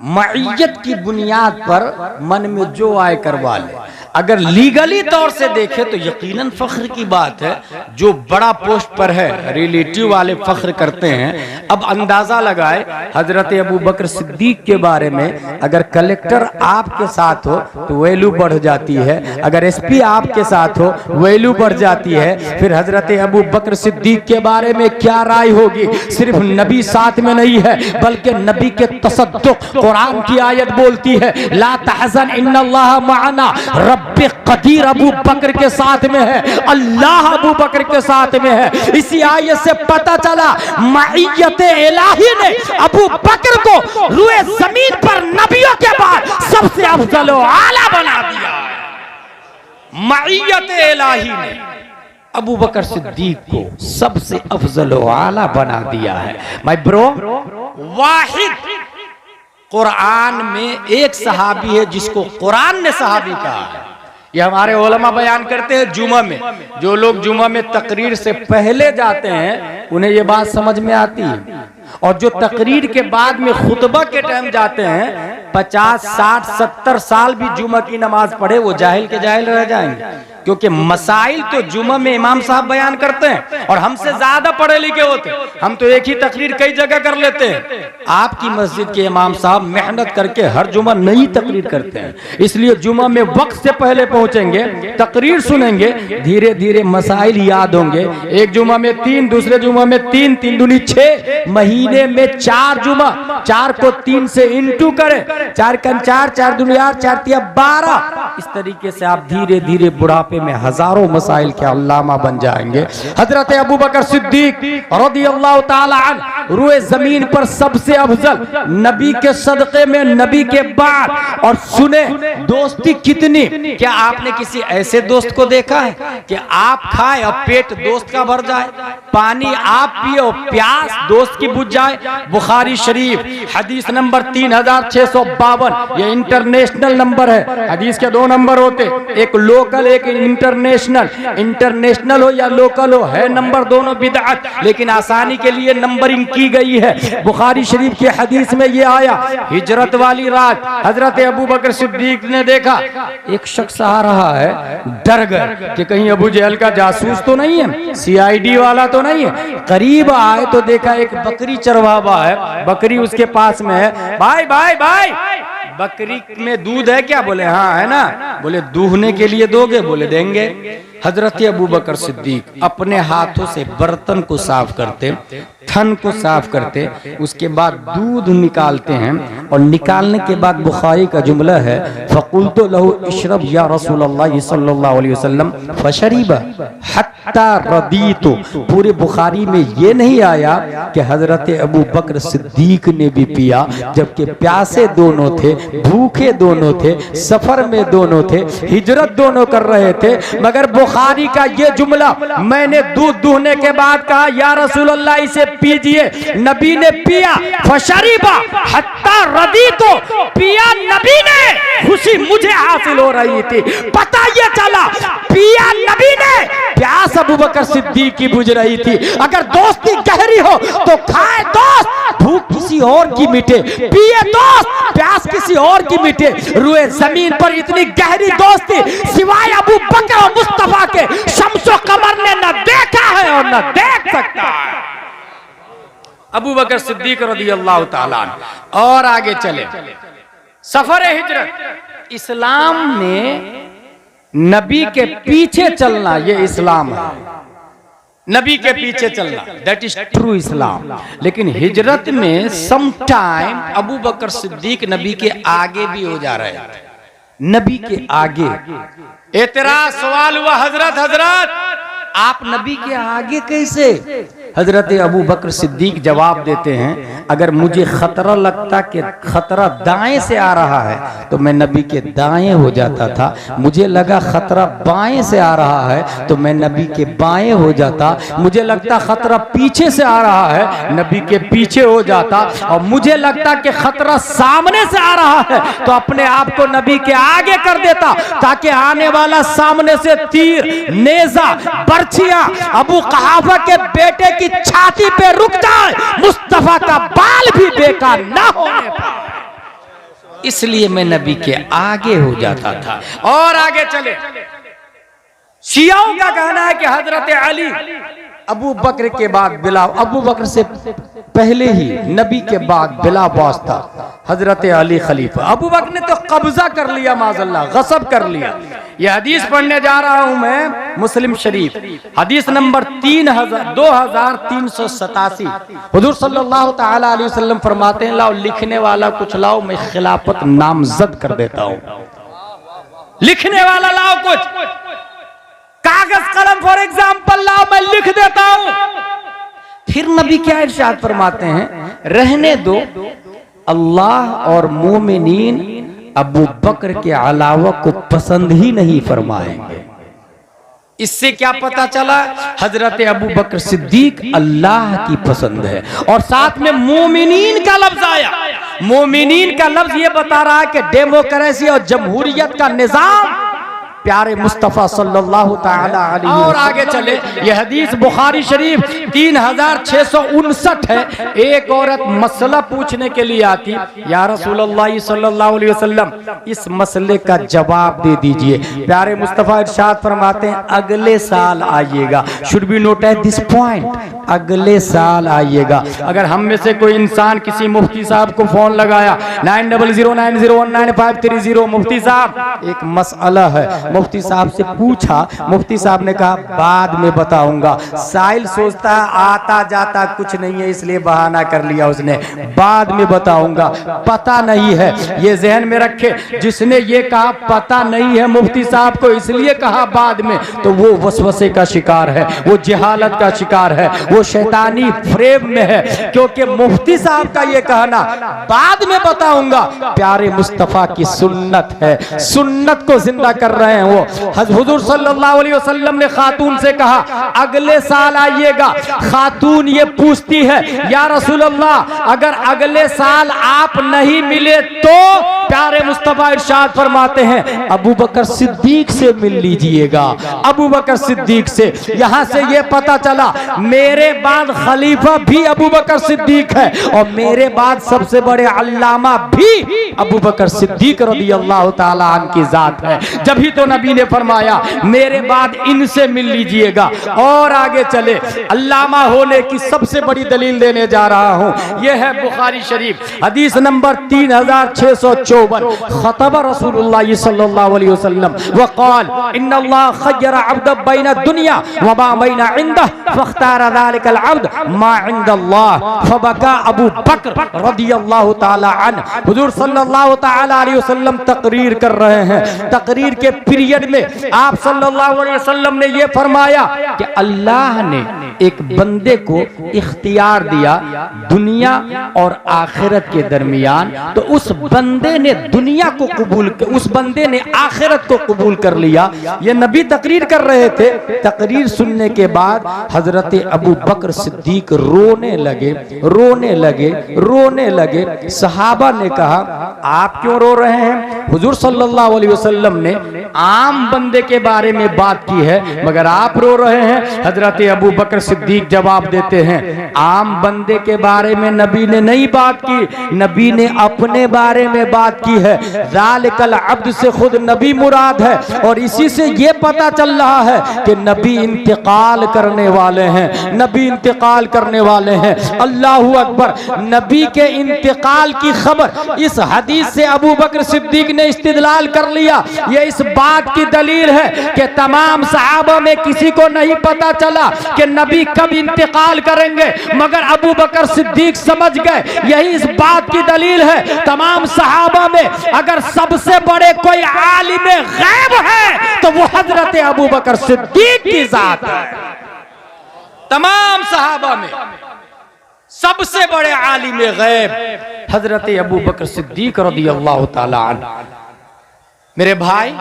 मईयत की बुनियाद पर मन में जो आए करवा ले। अगर लीगली तौर से देखे तो यकीनन फख्र की बात है, जो बड़ा पोस्ट पर है रिलेटिव वाले फख्र करते हैं। अब अंदाजा लगाए, हजरत अबू बकर सिद्दीक के बारे में अगर कलेक्टर आपके साथ हो तो वैल्यू बढ़ जाती है, अगर एसपी आपके साथ हो वैल्यू बढ़ जाती है। फिर हजरत अबू बकर सिद्दीक के बारे में क्या राय होगी? सिर्फ नबी साथ में नहीं है, बल्कि नबी के तसद्दुक कुरान की आयत बोलती है, ला तहज़न इन्नल्लाह मअना, रब्बे कदीर अबू बकर के साथ में है, अल्लाह अबू बकर के साथ में है। इसी आयत से पता चला मईयत इलाही ने अबू बकर को रुए जमीन पर नबियों के बाद सबसे अफजल व आला बना दिया। मईयत इलाही ने अबू बकर सिद्दीक को सबसे अफजल व आला बना दिया है। माय ब्रो, वाहिद कुरान में एक सहाबी है जिसको कुरान ने सहाबी कहा है। ये हमारे उलमा बयान करते हैं जुमा में। जो लोग जुमा में तकरीर से पहले जाते हैं उन्हें ये बात समझ में आती है, और जो तकरीर के बाद में खुतबा के टाइम जाते हैं 50, 60, 70 साल भी जुमा की नमाज पढ़े वो जाहिल के जाहिल रह जाएंगे, क्योंकि मसाइल तो जुमा में इमाम साहब बयान करते हैं और हमसे ज्यादा पढ़े लिखे होते हैं। हम तो एक ही तकरीर कई जगह कर लेते हैं। आपकी मस्जिद के इमाम साहब मेहनत करके हर जुमा नई तकरीर करते हैं, इसलिए जुमा में वक्त से पहले पहुंचेंगे, तकरीर सुनेंगे, धीरे धीरे मसाइल याद होंगे। एक जुमा में 3, दूसरे जुमा में 3, 3 दूनी 6, महीने में 4 जुमा, 4 को 3 से इंटू करें, 4 कम 4, 4 दूनी 8, 4 तिया 12। इस तरीके से आप धीरे धीरे बुढ़ापे में हजारों मसाइल के अल्लामा बन जाएंगे। हजरत अबू बकर सिद्दीक रज़ियल्लाहु ताला अन्हु रुए जमीन पर सबसे अफजल, नबी के सदक़े में, नबी के बाद। और सुने दोस्ती कितनी, क्या आपने किसी ऐसे दोस्त को देखा है कि आप खाए और पेट दोस्त का भर जाए, पानी आप पिए और प्यास दोस्त की बुझ जाए? बुखारी शरीफ हदीस नंबर 3652, ये इंटरनेशनल नंबर है। हदीस के 2 दो नंबर होते, एक लोकल एक इंटरनेशनल। इंटरनेशनल हो या लोकल हो, है नंबर दोनों बिदअत, लेकिन आसानी के लिए नंबरिंग की गई है। बुखारी शरीफ की हदीस में ये आया, हिजरत वाली रात हजरत अबू बकर सिद्दीक ने देखा एक शख्स आ रहा है, डर गए कि कहीं अबू जहल का जासूस तो नहीं है, सीआईडी वाला तो नहीं है। करीब आए तो देखा एक बकरी चरवावा है, बकरी उसके पास में है। भाई भाई भाई, बकरी में दूध है क्या? बोले हाँ है ना। बोले दूहने के लिए दोगे? बोले देंगे। हजरत अबू बकर सिद्दीक अपने हाथों से बर्तन को साफ करते, थन को साफ करते, उसके बाद दूध निकालते हैं, और निकालने के बाद बुखारी का जुमला है, फ़क़ुल्तु लहू इशरब या रसूलल्लाह सल्लल्लाहु अलैहि वसल्लम फ़शरीबा हत्ता रदीतु। पूरे बुखारी में ये नहीं आया कि हजरत अबू बकर सिद्दीक ने भी पिया, जबकि प्यासे दोनों थे, भूखे दोनों थे, सफर में दोनों थे, हिजरत दोनों कर रहे थे। मगर बुखारी का ये जुमला, मैंने दूध दूहने के बाद कहा या रसूलल्लाह इसे पीजिए, नबी ने पिया, फशरीबा हत्ता रदीतु, पिया नबी ने, खुशी मुझे हासिल हो रही थी। पता ये चला पिया नबी ने, प्यास अबू बकर सिद्दीक की बुझ रही थी। अगर दोस्ती गहरी हो तो खाए दोस्त, भूख किसी और की मिटे, पिए दोस्त, प्यास किसी और की मिटे। रुए जमीन पर इतनी गहरी दोस्ती सिवाय अबू बकर और मुस्तफा के शम्सो कमर ने न देखा है और न देख सकता है। अबू बकर सिद्दीक रज़ियल्लाहु ताला अन्हु। और आगे चले, सफर हिजरत, इस्लाम में नबी के पीछे चलना, ये इस्लाम है, नबी के पीछे चलना, दैट इज ट्रू इस्लाम। लेकिन हिजरत में सम टाइम अबू बकर सिद्दीक नबी के आगे भी हो जा रहे हैं, नबी के आगे। एतराज सवाल हुआ, हजरत हजरत आप नबी के आगे कैसे? हजरत अबू बकर सिद्दीक जवाब देते हैं, अगर मुझे खतरा लगता कि खतरा दाएं से आ रहा है तो मैं नबी के दाएं हो जाता था, मुझे लगा खतरा बाएं से आ रहा है तो मैं नबी के बाएं हो जाता, मुझे लगता खतरा पीछे से आ रहा है नबी के पीछे हो जाता, और मुझे लगता कि खतरा सामने से आ रहा है तो अपने आप को नबी के आगे कर देता, ताकि आने वाला सामने से तीर, नेजा, बर्छियां अबू कहाफा के बेटे की छाती पे रुक जाए, मुस्तफा का बाल भी बेकार ना होने पाए, इसलिए मैं नबी के आगे हो जाता था। और आगे चले, शियाओं का कहना है कि हजरत अली अबू बकर के बाद बिला, अबू बकर से पहले ही नबी के बाद बिला बास था हजरत अली खलीफा। अबू बकर ने तो कब्जा कर लिया, माज़अल्लाह गसब कर लिया। यह हदीस पढ़ने जा रहा हूं मैं, मुस्लिम शरीफ हदीस नंबर 2387। हुजूर सल्लल्लाहु तआला अलैहि वसल्लम फरमाते हैं, लाओ लिखने वाला कुछ लाओ, मैं खिलाफत नामजद कर देता हूं। लिखने वाला लाओ, कुछ कागज कलम फॉर एग्जाम्पल लाओ, मैं लिख देता हूं। फिर नबी क्या इरशाद फरमाते हैं, रहने दो, अल्लाह और मोमिनीन अबू बकर के अलावा को पसंद ही नहीं फरमाएंगे। इससे क्या पता चला, हजरत अबू बकर सिद्दीक अल्लाह की पसंद है। और साथ में मोमिनीन का लफ्ज आया, मोमिनीन का लफ्ज ये बता रहा है कि डेमोक्रेसी और जमहूरियत का निजाम प्यारे मुस्तफा सल्लल्लाहु ताला अलैहि वसल्लम। और आगे चले, यह हदीस बुखारी शरीफ 3659 है। एक औरत मसला पूछने के लिए आती, या रसूलल्लाह सल्लल्लाहु अलैहि वसल्लम इस मसले का जवाब दे दीजिए। प्यारे मुस्तफा इरशाद फरमाते हैं, अगले साल आइएगा। Should be noted this point, अगले साल आइएगा। अगर हम में से कोई इंसान किसी मुफ्ती साहब को फोन लगाया 9009019530, मुफ्ती साहब एक मसला है, मुफ्ती साहब से पूछा, मुफ्ती साहब ने कहा बाद में बताऊंगा। साइल सोचता है आता जाता कुछ नहीं है, इसलिए बहाना कर लिया उसने, बाद में बताऊंगा। पता नहीं है, ये जहन में रखे, जिसने ये कहा पता नहीं है मुफ्ती साहब को इसलिए कहा बाद में, तो वो वसवसे का शिकार है, वो जहालत का शिकार है, वो शैतानी फ्रेम में है। क्योंकि मुफ्ती साहब का ये कहना बाद में बताऊंगा प्यारे मुस्तफा की सुन्नत है, सुन्नत को जिंदा कर रहे हैं वो। हुजूर सल्लल्लाहु अलैहि वसल्लम ने खातून से कहा अगले साल आइएगा। खातून ये पूछती है, या रसूलल्लाह अगर अगले साल आप नहीं मिले तो प्यारे मुस्तफा इरशाद फरमाते हैं अबू बकर सिद्दीक से मिल लीजिएगा, अबू बकर सिद्दीक से। यहां से ये पता चला मेरे बाद खलीफा भी अबू बकर सिद्दीक है और मेरे बाद सबसे बड़े अल्लामा भी अबू बकर सिद्दीक रज़ियल्लाहु ताला अन्हु की जात है। जब ही तो नबी ने फरमाया मेरे बाद इनसे मिल लीजिएगा। और आगे चले, अल्लामा होने की सबसे बड़ी दलील देने जा रहा हूं। यह है बुखारी शरीफ, हदीस नंबर 3654। खतब रसूलुल्लाह सल्लल्लाहु अलैहि वसल्लम वक़ाल इन्नल्लाह खय्यरा अब्द बैन दुनिया व मा बैन इंदह फख्तार ज़ालिकल अब्द मा इंदल्लाह फबका अबू बकर रज़ियल्लाहु ताला अन्हु। हुजूर सल्लल्लाहु ताला अलैहि वसल्लम तकरीर कर रहे हैं। तकरीर के पीरियड में आप सल्लल्लाहु अलैहि वसल्लम ने यह फरमाया कि अल्लाह ने एक बंदे को इख्तियार दिया दुनिया और आखिरत के दरमियान, तो उस बंदे ने दुनिया को कबूल, उस बंदे ने आखिरत को कबूल कर लिया। ये नबी तकरीर कर रहे थे। तकरीर सुनने के बाद हजरत अबू बकर सिद्दीक रोने लगे, रोने लगे, रोने लगे। सहाबा ने कहा आप क्यों रो रहे हैं? हुजूर सल्लल्लाहु अलैहि वसल्लम ने आम बंदे के बारे में बात की है मगर आप रो रहे हैं। हजरत अबू बकर सिद्दीक जवाब देते हैं आम बंदे के बारे में नबी ने नहीं बात की, नबी ने अपने बारे में बात की है। ज़ालिकल अब्द से खुद नबी मुराद है और इसी से ये पता चल रहा है कि नबी इंतकाल करने वाले हैं, नबी इंतकाल करने वाले हैं। अल्लाहु अकबर। नबी के इंतकाल की खबर इस हदीस से अबू बकर सिद्दीक ने इस्तिदलाल कर लिया। ये इस बात की दलील है कि तमाम सहाबा में किसी को नहीं पता चला कि नबी कब इंतकाल करेंगे मगर अबू बकर सिद्दीक समझ गए। यही इस बात की दलील है तमाम सहाबा में अगर सबसे बड़े कोई आलिम गैब है तो वो हजरत अबू बकर सिद्दीक की जात है। तमाम सहाबा में सबसे बड़े आलिम गैब हजरत अबू बकर सिद्दीक रज़ियल्लाहु ताला अन्हु। मेरे भाई,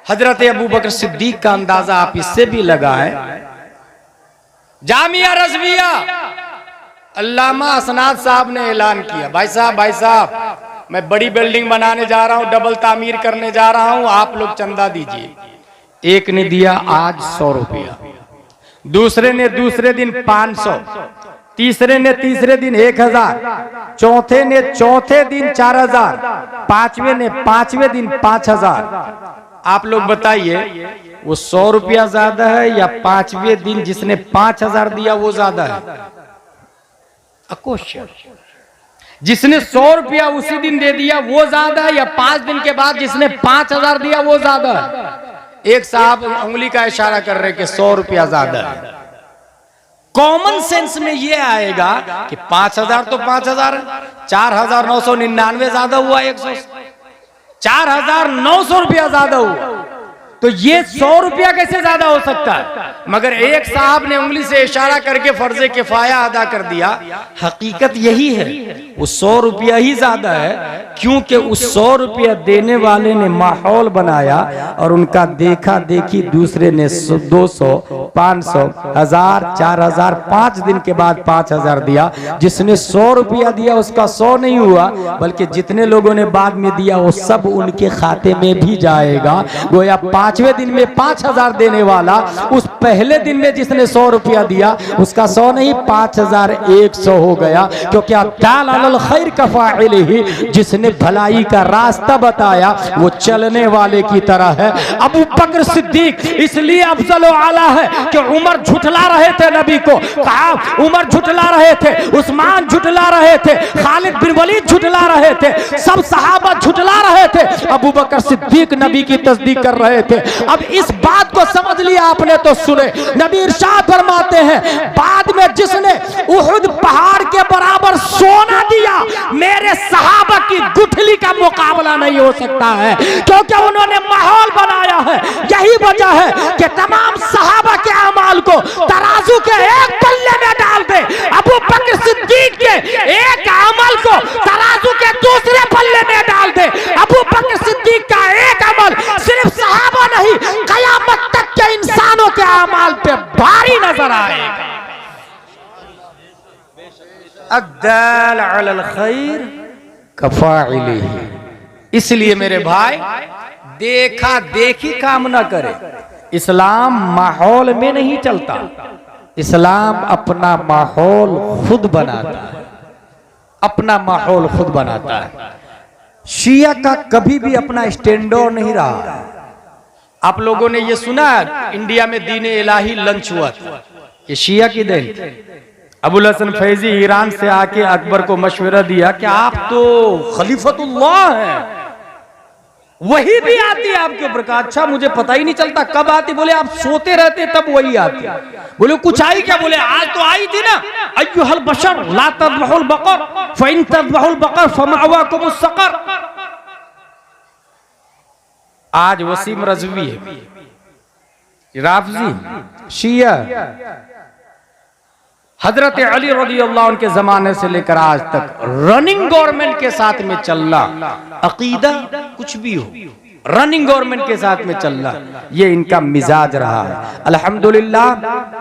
हजरत अबू बकर सिद्दीक का अंदाजा आप इससे भी लगाएं। जामिया रज़विया अल्लामा असनाद साहब ने ऐलान किया भाई साहब मैं बड़ी बिल्डिंग बनाने जा रहा हूं, डबल तामीर करने जा रहा हूं, आप लोग चंदा दीजिए। एक ने दिया आज 100 रुपया, दूसरे ने दूसरे दिन 500, तीसरे ने तीसरे दिन 1000, चौथे ने चौथे दिन 4000, पांचवें ने पांचवें दिन 5000। आप लोग बताइए वो 100 रुपया ज्यादा है या पांचवें दिन जिसने 5000 दिया वो ज्यादा है? क्वेश्चन। जिसने 100 रुपया उसी दिन दे दिया वो ज्यादा है या 5 दिन के बाद जिसने 5000 दिया वो ज्यादा है? एक साहब उंगली का इशारा कर रहे कि 100 रुपया ज्यादा है। कॉमन सेंस में ये आएगा कि 5000 तो 5000 है, 4999 ज्यादा हुआ, 4900 रुपया ज्यादा हुआ, तो ये 100 रुपया कैसे ज्यादा हो सकता है? मगर एक साहब ने उंगली से इशारा करके फर्जे किफाया अदा कर दिया। हकीकत यही है, वो 100 रुपया ही ज्यादा है क्योंकि उस 100 रुपया देने वाले ने माहौल बनाया और उनका देखा देखी दूसरे ने 200, 500, 1000, 4000, 5 दिन के बाद 5000 दिया। जिसने 100 रुपया दिया उसका 100 नहीं हुआ बल्कि जितने लोगों ने बाद में दिया वो सब उनके खाते में भी जाएगा। गोया 5वें दिन में 5000 देने वाला उस पहले दिन में जिसने 100 रुपया दिया उसका 100 नहीं 5100 हो गया। क्योंकि अत्ताल अलल खैर का फाइलिही, जिसने भलाई का रास्ता बताया वो चलने वाले की तरह है। अबू बकर सिद्दीक इसलिए अफजल व आला है कि उमर झुठला रहे थे नबी को, कहा उमर झुठला रहे थे, उस्मान झुठला रहे थे, खालिद बिन वलीद झुठला रहे थे, सब सहाबा झुठला रहे थे, अबू बकर सिद्दीक नबी की तस्दीक कर रहे थे। अब इस बात को समझ लिया आपने तो सुने। नबी इरशाद फरमाते हैं बाद में जिसने उहुद पहाड़ के बराबर सोना दिया मेरे सहाबा की गुठली का मुकाबला नहीं हो सकता है, क्योंकि उन्होंने माहौल बनाया है। यही वजह है कि तमाम सहाबा के अमाल को तराजू के एक पल्ले में डाल दे, अबू बकर सिद्दीक के एक अमल को तराजू के दूसरे पल्ले में डाल दे। अबू बकर सिद्दीक का एक अमल सिर्फ सहाबा नहीं कयामत तक के इंसानों के अमाल पे भारी नजर आएगा। अद्दाल अलल खैर कफाइलिही, इसलिए मेरे भाई देखा देखी काम ना करे। इस्लाम माहौल में नहीं चलता, इस्लाम अपना माहौल खुद बनाता है, अपना माहौल खुद बनाता है। शिया का कभी भी अपना स्टैंडर्ड नहीं रहा। आप लोगों ने ये सुना इंडिया में दीन इलाही लंच हुआ था, ये शिया की देन। अबुल हसन फैजी ईरान से आके अकबर को मशवरा दिया कि आप तो खलीफतुल्लाह हैं, वही भी आती है आपके ऊपर। कहा अच्छा मुझे पता ही नहीं चलता कब आती। बोले आप सोते रहते तब वही आती। बोले कुछ आई क्या? बोले आज तो आई थी ना, अय्युहल बशर ला तज़बहुल बकर फइन तज़बहुल बकर फमअवाकुमुस सकर। आज वसीम रज़वी है, राफजी, शिया, हजरत अली रज़ी अल्लाह के जमाने से लेकर आज तक रनिंग गवर्नमेंट के साथ में चलना, अकीदा कुछ भी हो रनिंग गवर्नमेंट के साथ में चलना, ये इनका मिजाज रहा है। अल्हम्दुलिल्लाह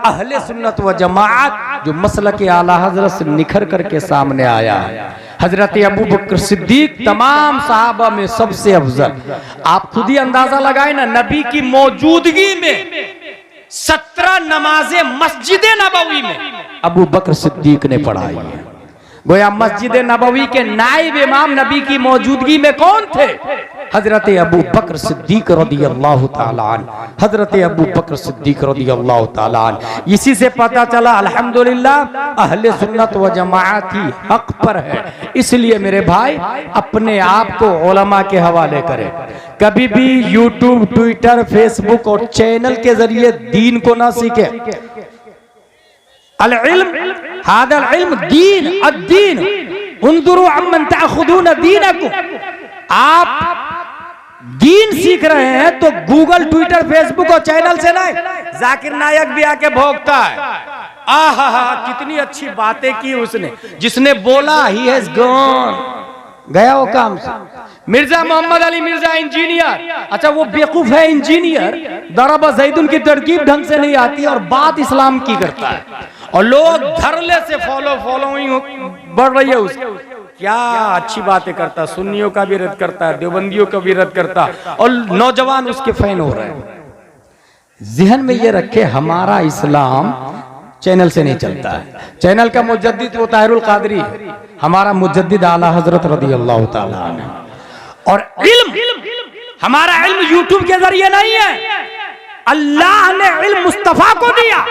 अहले सुन्नत व जमाअत जो मसलक आला हजरत से निखर करके सामने आया है। हजरत अबू बकर सिद्दीक तमाम सहाबा में सबसे अफजल। आप खुद ही अंदाजा लगाए ना, नबी की मौजूदगी में 17 नमाजें मस्जिद नबवी में अबू बकर सिद्दीक ने पढ़ाई है। गोया मस्जिद नबवी के नाइब इमाम नबी की मौजूदगी में कौन थे? हजरत अबू बकर सिद्दीक रज़ियल्लाहु ताला अन्हु, हजरत अबू बकर सिद्दीक रज़ियल्लाहु ताला अन्हु। इसी से पता चला अल्हम्दुलिल्लाह अहले सुन्नत व जमाअत ही हक पर है। इसलिए मेरे भाई अपने आप को उलमा के हवाले करें। कभी भी यूट्यूब, ट्विटर, फेसबुक और चैनल के जरिए दीन को ना सीखे। अल इल्म हादल इल्म दीन अद्दीन उन्जुरू अम्मन ताखुदून दीनकुम। आप दीन सीख रहे हैं तो गूगल, ट्विटर, फेसबुक और चैनल से नहीं। जाकिर नायक भी आके भोगता है, आहा कितनी अच्छी बातें की उसने, जिसने बोला ही हैज गॉन, गया वो काम से। मिर्जा मोहम्मद अली मिर्जा इंजीनियर, अच्छा वो बेवकूफ है इंजीनियर, दरबा जैदुन की तरकीब ढंग से नहीं आती और बात इस्लाम की करता है और लोग धरले से फॉलोइंग बढ़ रही है उसकी। क्या अच्छी बातें करता, सुन्नियों का भी रद्द करता है, देवबंदियों का भी रद्द करता और नौजवान उसके फैन हो रहे हैं। जहन में ये रखे हमारा इस्लाम चैनल से नहीं चलता है। चैनल का मुजद्दिद वो ताहिरुल कादरी है, हमारा मुजद्दिद आला हजरत रज़ियल्लाहु ताला अन्हु। और इल्म हमारा इल्म यूट्यूब के जरिए नहीं है, अल्लाह ने इल्म मुस्तफा को दिया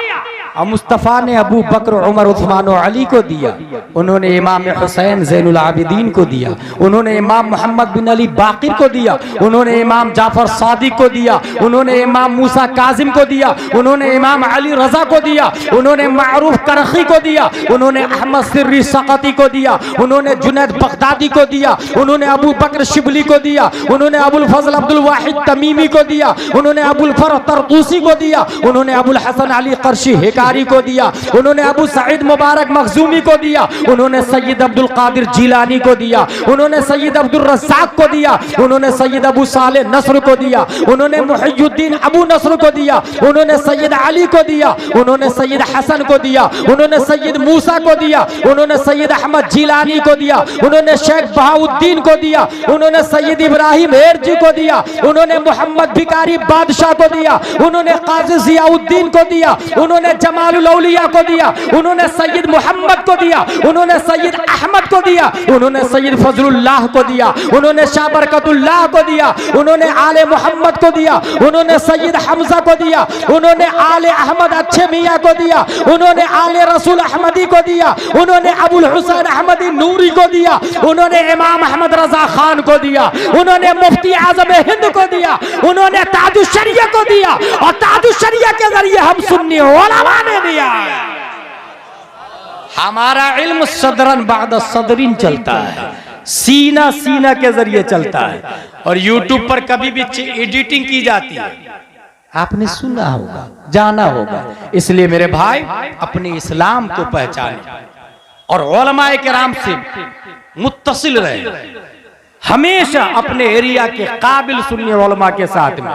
और मुस्तफा ने अबू बकर, उमर, उस्मान और अली को दिया। उन्होंने इमाम हुसैन ज़ैनुल आबिदीन को दिया, उन्होंने इमाम मोहम्मद बिन अली बाकिर को दिया, उन्होंने इमाम जाफर सादिक को दिया, उन्होंने इमाम मूसा काजिम को दिया, उन्होंने इमाम अली रजा को दिया, उन्होंने मारूफ करखी को दिया, उन्होंने अहमद सिर्री सकती को दिया, उन्होंने जुनैद बगदादी को दिया, उन्होंने अबू बकर शिबली को दिया, उन्होंने अबुल फजल अब्दुल वाहिद तमीमी को दिया, उन्होंने अबुल फरह तरतूसी को दिया, उन्होंने अबुल हसन अली कर्शी हिकारी को दिया, उन्होंने अबू सईद मुबारक मखजूमी को दिया, उन्होंने सैयद अब्दुल कादिर जिलानी को दिया, उन्होंने सैयद अब्दुल रज़्ज़ाक को दिया, उन्होंने सैयद अबू सालेह नस्र को दिया, उन्होंने मुहियुद्दीन अबू नस्र को दिया, उन्होंने सैयद अली को दिया, उन्होंने सैयद हसन को दिया, उन्होंने सैयद मूसा को दिया, उन्होंने सैयद अहमद जिलानी को दिया, उन्होंने शेख बहाउद्दीन को दिया, उन्होंने सैयद इब्राहिम हेरजी को दिया, उन्होंने मोहम्मद भिकारी बादशाह को दिया, उन्होंने काजी जियाउद्दीन को दिया, उन्होंने जमालुल औलिया को दिया, उन्होंने सैयद मोहम्मद को दिया, उन्होंने सैयद अहमद को दिया, उन्होंने सैयद फजलुल्लाह को दिया, उन्होंने शाह बरकतुल्लाह को दिया, उन्होंने आले मोहम्मद को दिया, उन्होंने सैयद हमजा को दिया, उन्होंने आले अहमद अच्छे मियाँ को दिया, उन्होंने आले रसूल अहमदी को दिया, उन्होंने अबुल हुसैन अहमदी नूरी को दिया, उन्होंने इमाम अहमद रजा खान को दिया, उन्होंने मुफ्ती आजम हिंद को दिया, उन्होंने ताजुश शरिया को दिया और ताजुश शरिया के जरिए हम सुन्नी उलमा ने दिया। हमारा इल्म सदरन बाद सदरिन चलता है, सीना सीना के जरिए चलता है और यूट्यूब पर कभी भी एडिटिंग की जाती है, आपने सुना होगा, जाना होगा। इसलिए मेरे भाई अपने इस्लाम को पहचाने और उलमाए किराम से मुत्तसिल रहे। हमेशा अपने एरिया के काबिल सुन्नी उलमा के साथ में।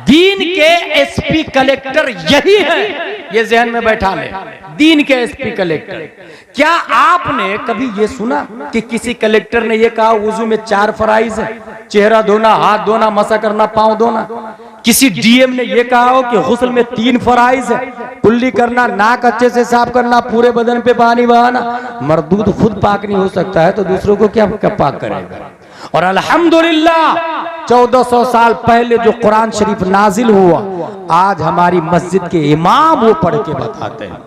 दीन के एसपी कलेक्टर यही है, ये जहन में बैठा ले, दीन के एसपी कलेक्टर। क्या आपने कभी ये सुना कि किसी कलेक्टर ने ये कहा वुजू में 4 फराइज है, चेहरा धोना, हाथ धोना, मसा करना, पांव धोना? किसी डीएम ने ये कहा हो कि गुस्ल में 3 फराइज है, कुल्ली करना, नाक अच्छे से साफ करना, पूरे बदन पे पानी बहाना? मरदूद खुद पाक नहीं हो सकता है तो दूसरों को क्या पाक करेगा? और अल्हम्दुलिल्लाह 1400 साल पहले जो कुरान शरीफ नाजिल हुआ, आज हमारी मस्जिद के इमाम वो पढ़ के बताते हैं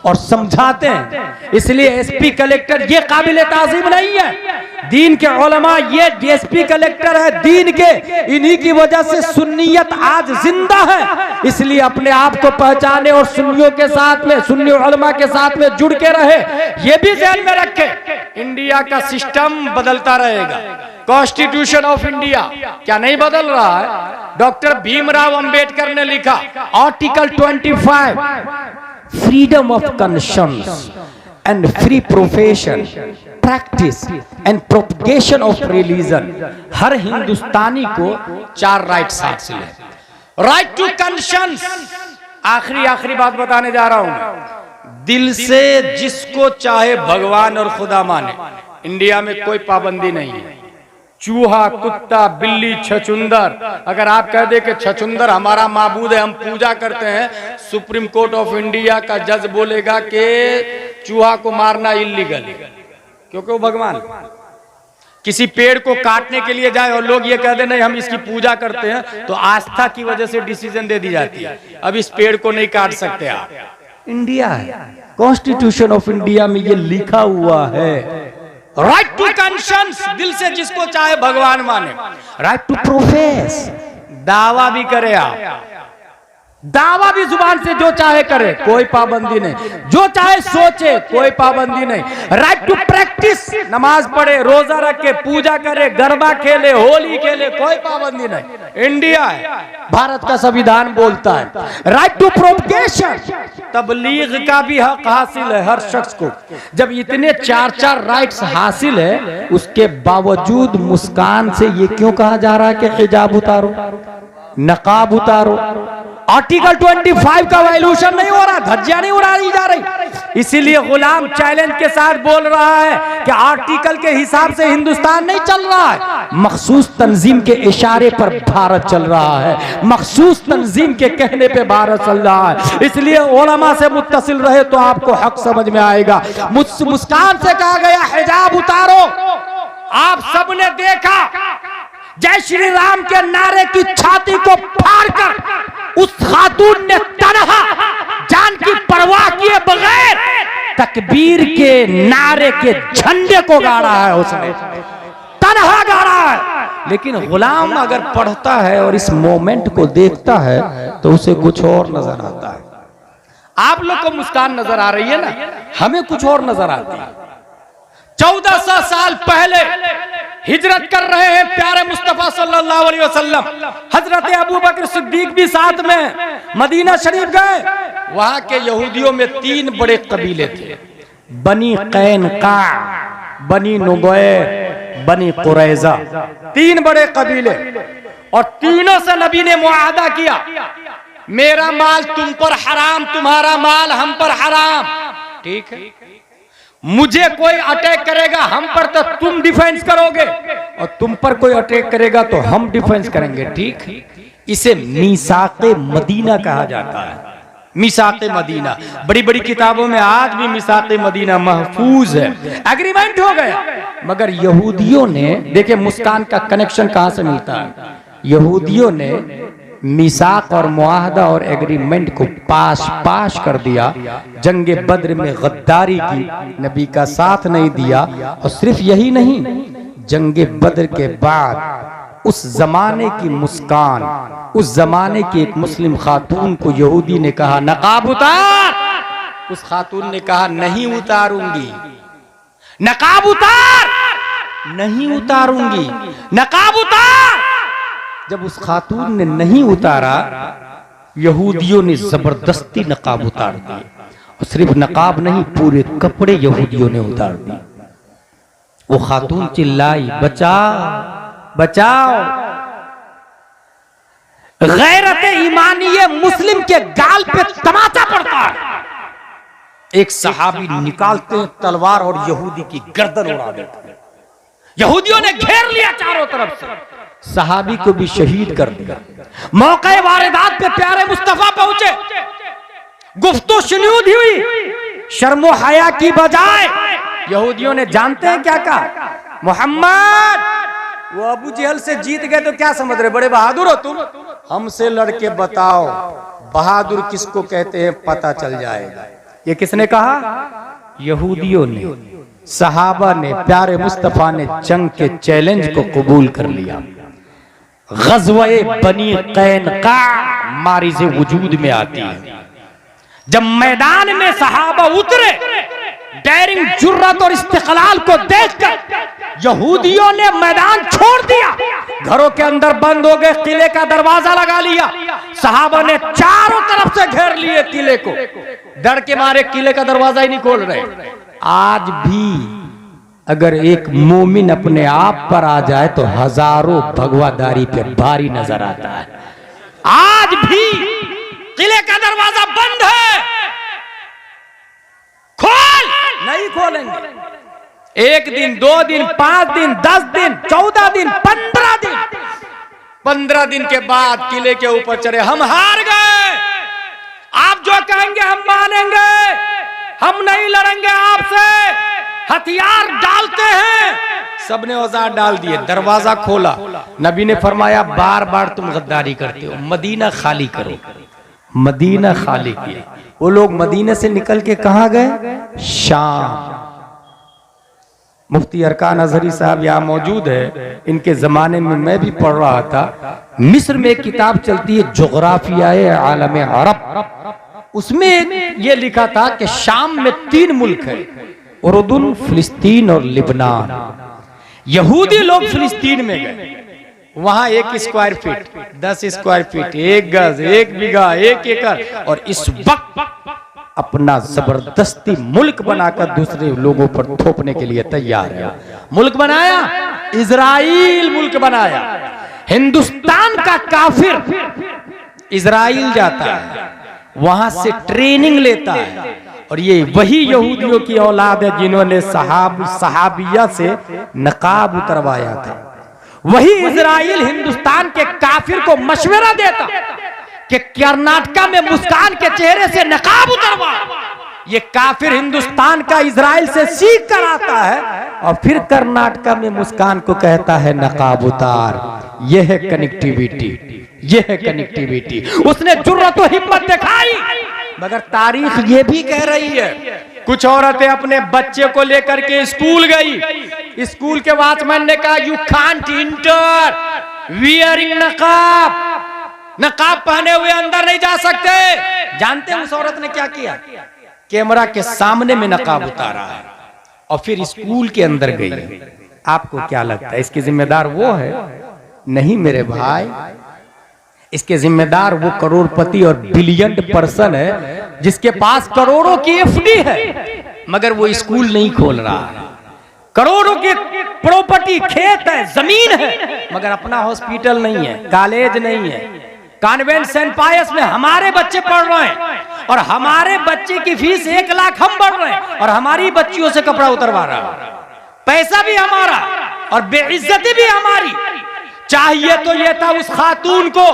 और समझाते हैं। इसलिए एसपी कलेक्टर ये काबिल ताज़ीम नहीं है, दीन के उलमा ये डीएसपी कलेक्टर है दीन के। इन्हीं की वजह से सुन्नियत आज जिंदा है। इसलिए अपने आप को पहचाने और सुन्नियों के साथ में, सुन्नी उलमा के साथ में जुड़ के रहे। ये भी ध्यान में रखे, इंडिया का सिस्टम बदलता रहेगा। कॉन्स्टिट्यूशन ऑफ इंडिया क्या नहीं बदल रहा है? डॉक्टर भीमराव अंबेडकर ने लिखा article 25, freedom of conscience and free profession, practice and propagation of religion. हर हिंदुस्तानी को 4 राइट्स हासिल है। राइट टू कॉन्शियंस, आखिरी बात बताने जा रहा हूं। दिल से जिसको चाहे भगवान और खुदा माने, इंडिया में कोई पाबंदी नहीं है। चूहा, कुत्ता, बिल्ली, छछुंदर, अगर आप कह दे कि छछुंदर हमारा माबूद है, हम पूजा करते हैं, सुप्रीम कोर्ट ऑफ इंडिया का जज बोलेगा कि चूहा को मारना इल्लीगल है, क्योंकि वो भगवान। किसी पेड़ को काटने के लिए जाए और लोग ये कह दे नहीं हम इसकी पूजा करते हैं, तो आस्था की वजह से डिसीजन दे दी जाती है, अब इस पेड़ को नहीं काट सकते आप। इंडिया है, कॉन्स्टिट्यूशन ऑफ इंडिया में ये लिखा हुआ है, राइट टू कॉन्शियंस, दिल से जिसको चाहे भगवान माने। राइट टू प्रोफेस, दावा भी करे आप, दावा भी जुबान से जो चाहे करे, कोई पाबंदी नहीं। जो चाहे सोचे, कोई पाबंदी नहीं। राइट टू प्रैक्टिस, नमाज पढ़े, रोजा रखे, पूजा करे, गरबा खेले, होली खेले, कोई पाबंदी नहीं। इंडिया है, भारत का संविधान बोलता है। राइट टू प्रोपगेशन, तबलीग का भी हक हासिल है हर शख्स को। जब इतने 4 राइट्स हासिल है, उसके बावजूद मुस्कान से ये क्यों कहा जा रहा है कि हिजाब उतारो, नकाब उतारो? आर्टिकल 25 का वायलेशन नहीं हो रहा, धज्जियां नहीं उड़ाई जा रही। इसीलिए गुलाम चैलेंज के साथ बोल रहा है कि आर्टिकल के हिसाब से हिंदुस्तान नहीं चल रहा है, मखसूस तंजीम के इशारे पर भारत चल रहा है, मखसूस तंजीम के कहने पे भारत चल रहा है। इसलिए उलमा से मुत्तसिल रहे तो आपको हक समझ में आएगा। मुस्कान से कहा गया हिजाब उतारो, आप सबने देखा जय श्री राम के नारे की छाती को फाड़कर उस खातून ने तनहा, जान की परवाह किए बगैर तकबीर के नारे के झंडे को गाड़ा है, उसने तनहा गाड़ा है। लेकिन गुलाम अगर पढ़ता है और इस मोमेंट को देखता है तो उसे कुछ और नजर आता है। आप लोग को मुस्कान नजर आ रही है ना, हमें कुछ और नजर आती है। 1400 साल पहले हिजरत कर रहे हैं प्यारे मुस्तफा सल्लल्लाहु अलैहि वसल्लम। हजरत अबू बकर सिद्दीक भी साथ में मदीना शरीफ गए। वहां के यहूदियों में 3 बड़े कबीले थे, बनी कैनका, बनी नुबैर, बनी कुरैजा। 3 बड़े कबीले, और तीनों से नबी ने मुआहदा किया, मेरा माल तुम पर हराम, तुम्हारा माल हम पर हराम। ठीक है, मुझे कोई अटैक करेगा हम पर तो तुम डिफेंस करोगे, और तुम पर कोई अटैक करेगा तो हम डिफेंस करेंगे। ठीक, इसे मीसाक़े मदीना कहा जाता है। मीसाक़े मदीना, बड़ी बड़ी किताबों में आज भी मीसाक़े मदीना महफूज है। एग्रीमेंट हो गया, मगर यहूदियों ने, देखिए मुस्कान का कनेक्शन कहां से मिलता है, यहूदियों ने मीसाक और मुआहदा और एग्रीमेंट को पाश कर दिया। जंगे बद्र में गद्दारी की, नबी का साथ नहीं दिया। और सिर्फ यही नहीं, जंगे बद्र के बाद उस जमाने की मुस्कान, उस जमाने की एक मुस्लिम खातून को यहूदी ने कहा नकाब उतार। उस खातून ने कहा नहीं उतारूंगी। नकाब उतार, नहीं उतारूंगी। नकाब उतार। जब उस खातून ने नहीं उतारा, यहूदियों ने जबरदस्ती नकाब उतार दिया। और सिर्फ नकाब नहीं, पूरे कपड़े यहूदियों ने उतार दिए। वो खातून चिल्लाई, बचा बचाओ। गैरत ईमानी मुस्लिम के गाल पे तमाचा पड़ता है। एक सहाबी निकालते हैं तलवार और यहूदी की गर्दन उड़ा देते हैं। यहूदियों ने घेर लिया चारों तरफ से, सहाबी को भी शहीद कर दिया। मौके वारदात पे प्यारे मुस्तफा पहुंचे, गुफ्तो शुनूद हुई, शर्मो हया की बजाय यहूदियों ने जानते हैं क्या कहा? मोहम्मद, वो अबू जहल से जीत गए तो क्या समझ रहे, बड़े बहादुर हो तुम, हमसे लड़के बताओ बहादुर किसको कहते हैं, पता चल जाएगा। ये किसने कहा? यहूदियों ने। सहाबा ने, प्यारे मुस्तफा ने जंग के चैलेंज को कबूल कर लिया। गज़वे बनी कैनका मारिज़े वजूद में आती है। जब मैदान में सहाबा उतरे, डेयरिंग, जुर्रत और इस्तिक़लाल को देखकर यहूदियों ने मैदान छोड़ दिया, घरों के अंदर बंद हो गए, किले का दरवाजा लगा लिया। सहाबा ने चारों तरफ से घेर लिए किले को, डर के मारे किले का दरवाजा ही नहीं खोल रहे। आज भी अगर एक मोमिन अपने आप पर आ जाए तो हजारों भगवादारी पे भारी नजर आता है। आज भी किले का दरवाजा बंद है, खोल नहीं खोलेंगे। एक दिन, 2 दिन, 5 दिन, 10 दिन, 14 दिन, 15 दिन, 15 दिन के बाद किले के ऊपर चढ़े, हम हार गए, आप जो कहेंगे हम मानेंगे, हम नहीं लड़ेंगे आपसे, हथियार डालते हैं। सबने औजार डाल दिए, दरवाजा खोला। नबी ने फरमाया बार बार तुम गद्दारी करते हो, मदीना खाली करो। मदीना खाली किया। वो लोग मदीने से निकल के कहां गए? शाम। मुफ्ती अरकान अजहरी साहब यहाँ मौजूद है, इनके जमाने में मैं भी पढ़ रहा था। मिस्र में एक किताब चलती है जोग्राफियाए आलम अरब, उसमें ये लिखा था कि शाम में 3 मुल्क है, उर्दुन, फिलिस्तीन और लिबनान। यहूदी लोग फिलिस्तीन में गए, वहां 1 स्क्वायर फीट, 10 स्क्वायर फीट, 1 गज, 1 बीघा, 1 एकड़, और इस वक्त अपना जबरदस्ती मुल्क बनाकर दूसरे लोगों पर थोपने के लिए तैयार है। मुल्क बनाया, इजराइल मुल्क बनाया। हिंदुस्तान का काफिर इजराइल जाता है, वहां से ट्रेनिंग लेता है, और ये वही यहूदियों की औलाद है जिन्होंने सहाबिया से नकाब उतरवाया था। वही इजराइल हिंदुस्तान के काफिर को मशवरा देता कि कर्नाटका में मुस्कान के चेहरे से नकाब उतरवा। ये काफिर हिंदुस्तान का इजराइल से सीख कर आता है और फिर कर्नाटका में मुस्कान को कहता है नकाब उतार। यह है कनेक्टिविटी, यह है कनेक्टिविटी। उसने जुर्रत और हिम्मत दिखाई, मगर तारीख ये भी कह रही है कुछ औरतें अपने बच्चे को लेकर के स्कूल गई, स्कूल के वॉचमैन ने कहा यू कांट इंटर वियरिंग नकाब, नकाब पहने हुए अंदर नहीं जा सकते। जानते हैं उस औरत ने क्या किया? कैमरा के सामने में नकाब उतारा है और फिर स्कूल के अंदर गई। आपको क्या लगता है इसके जिम्मेदार वो है? नहीं मेरे भाई, इसके जिम्मेदार वो करोड़पति और बिलियन पर्सन है जिसके पास करोड़ों की एफडी है, मगर वो स्कूल नहीं खोल रहा है। करोड़ों की प्रॉपर्टी, खेत है, जमीन है, मगर अपना हॉस्पिटल नहीं है, कॉलेज नहीं है। कॉन्वेंट सेंट पायस में हमारे बच्चे पढ़ रहे हैं और हमारे बच्चे की फीस 1 लाख हम भर रहे हैं और हमारी बच्चियों से कपड़ा उतरवा रहा है। पैसा भी हमारा और बेइज्जती भी हमारी। चाहिए तो ये था उस खातून को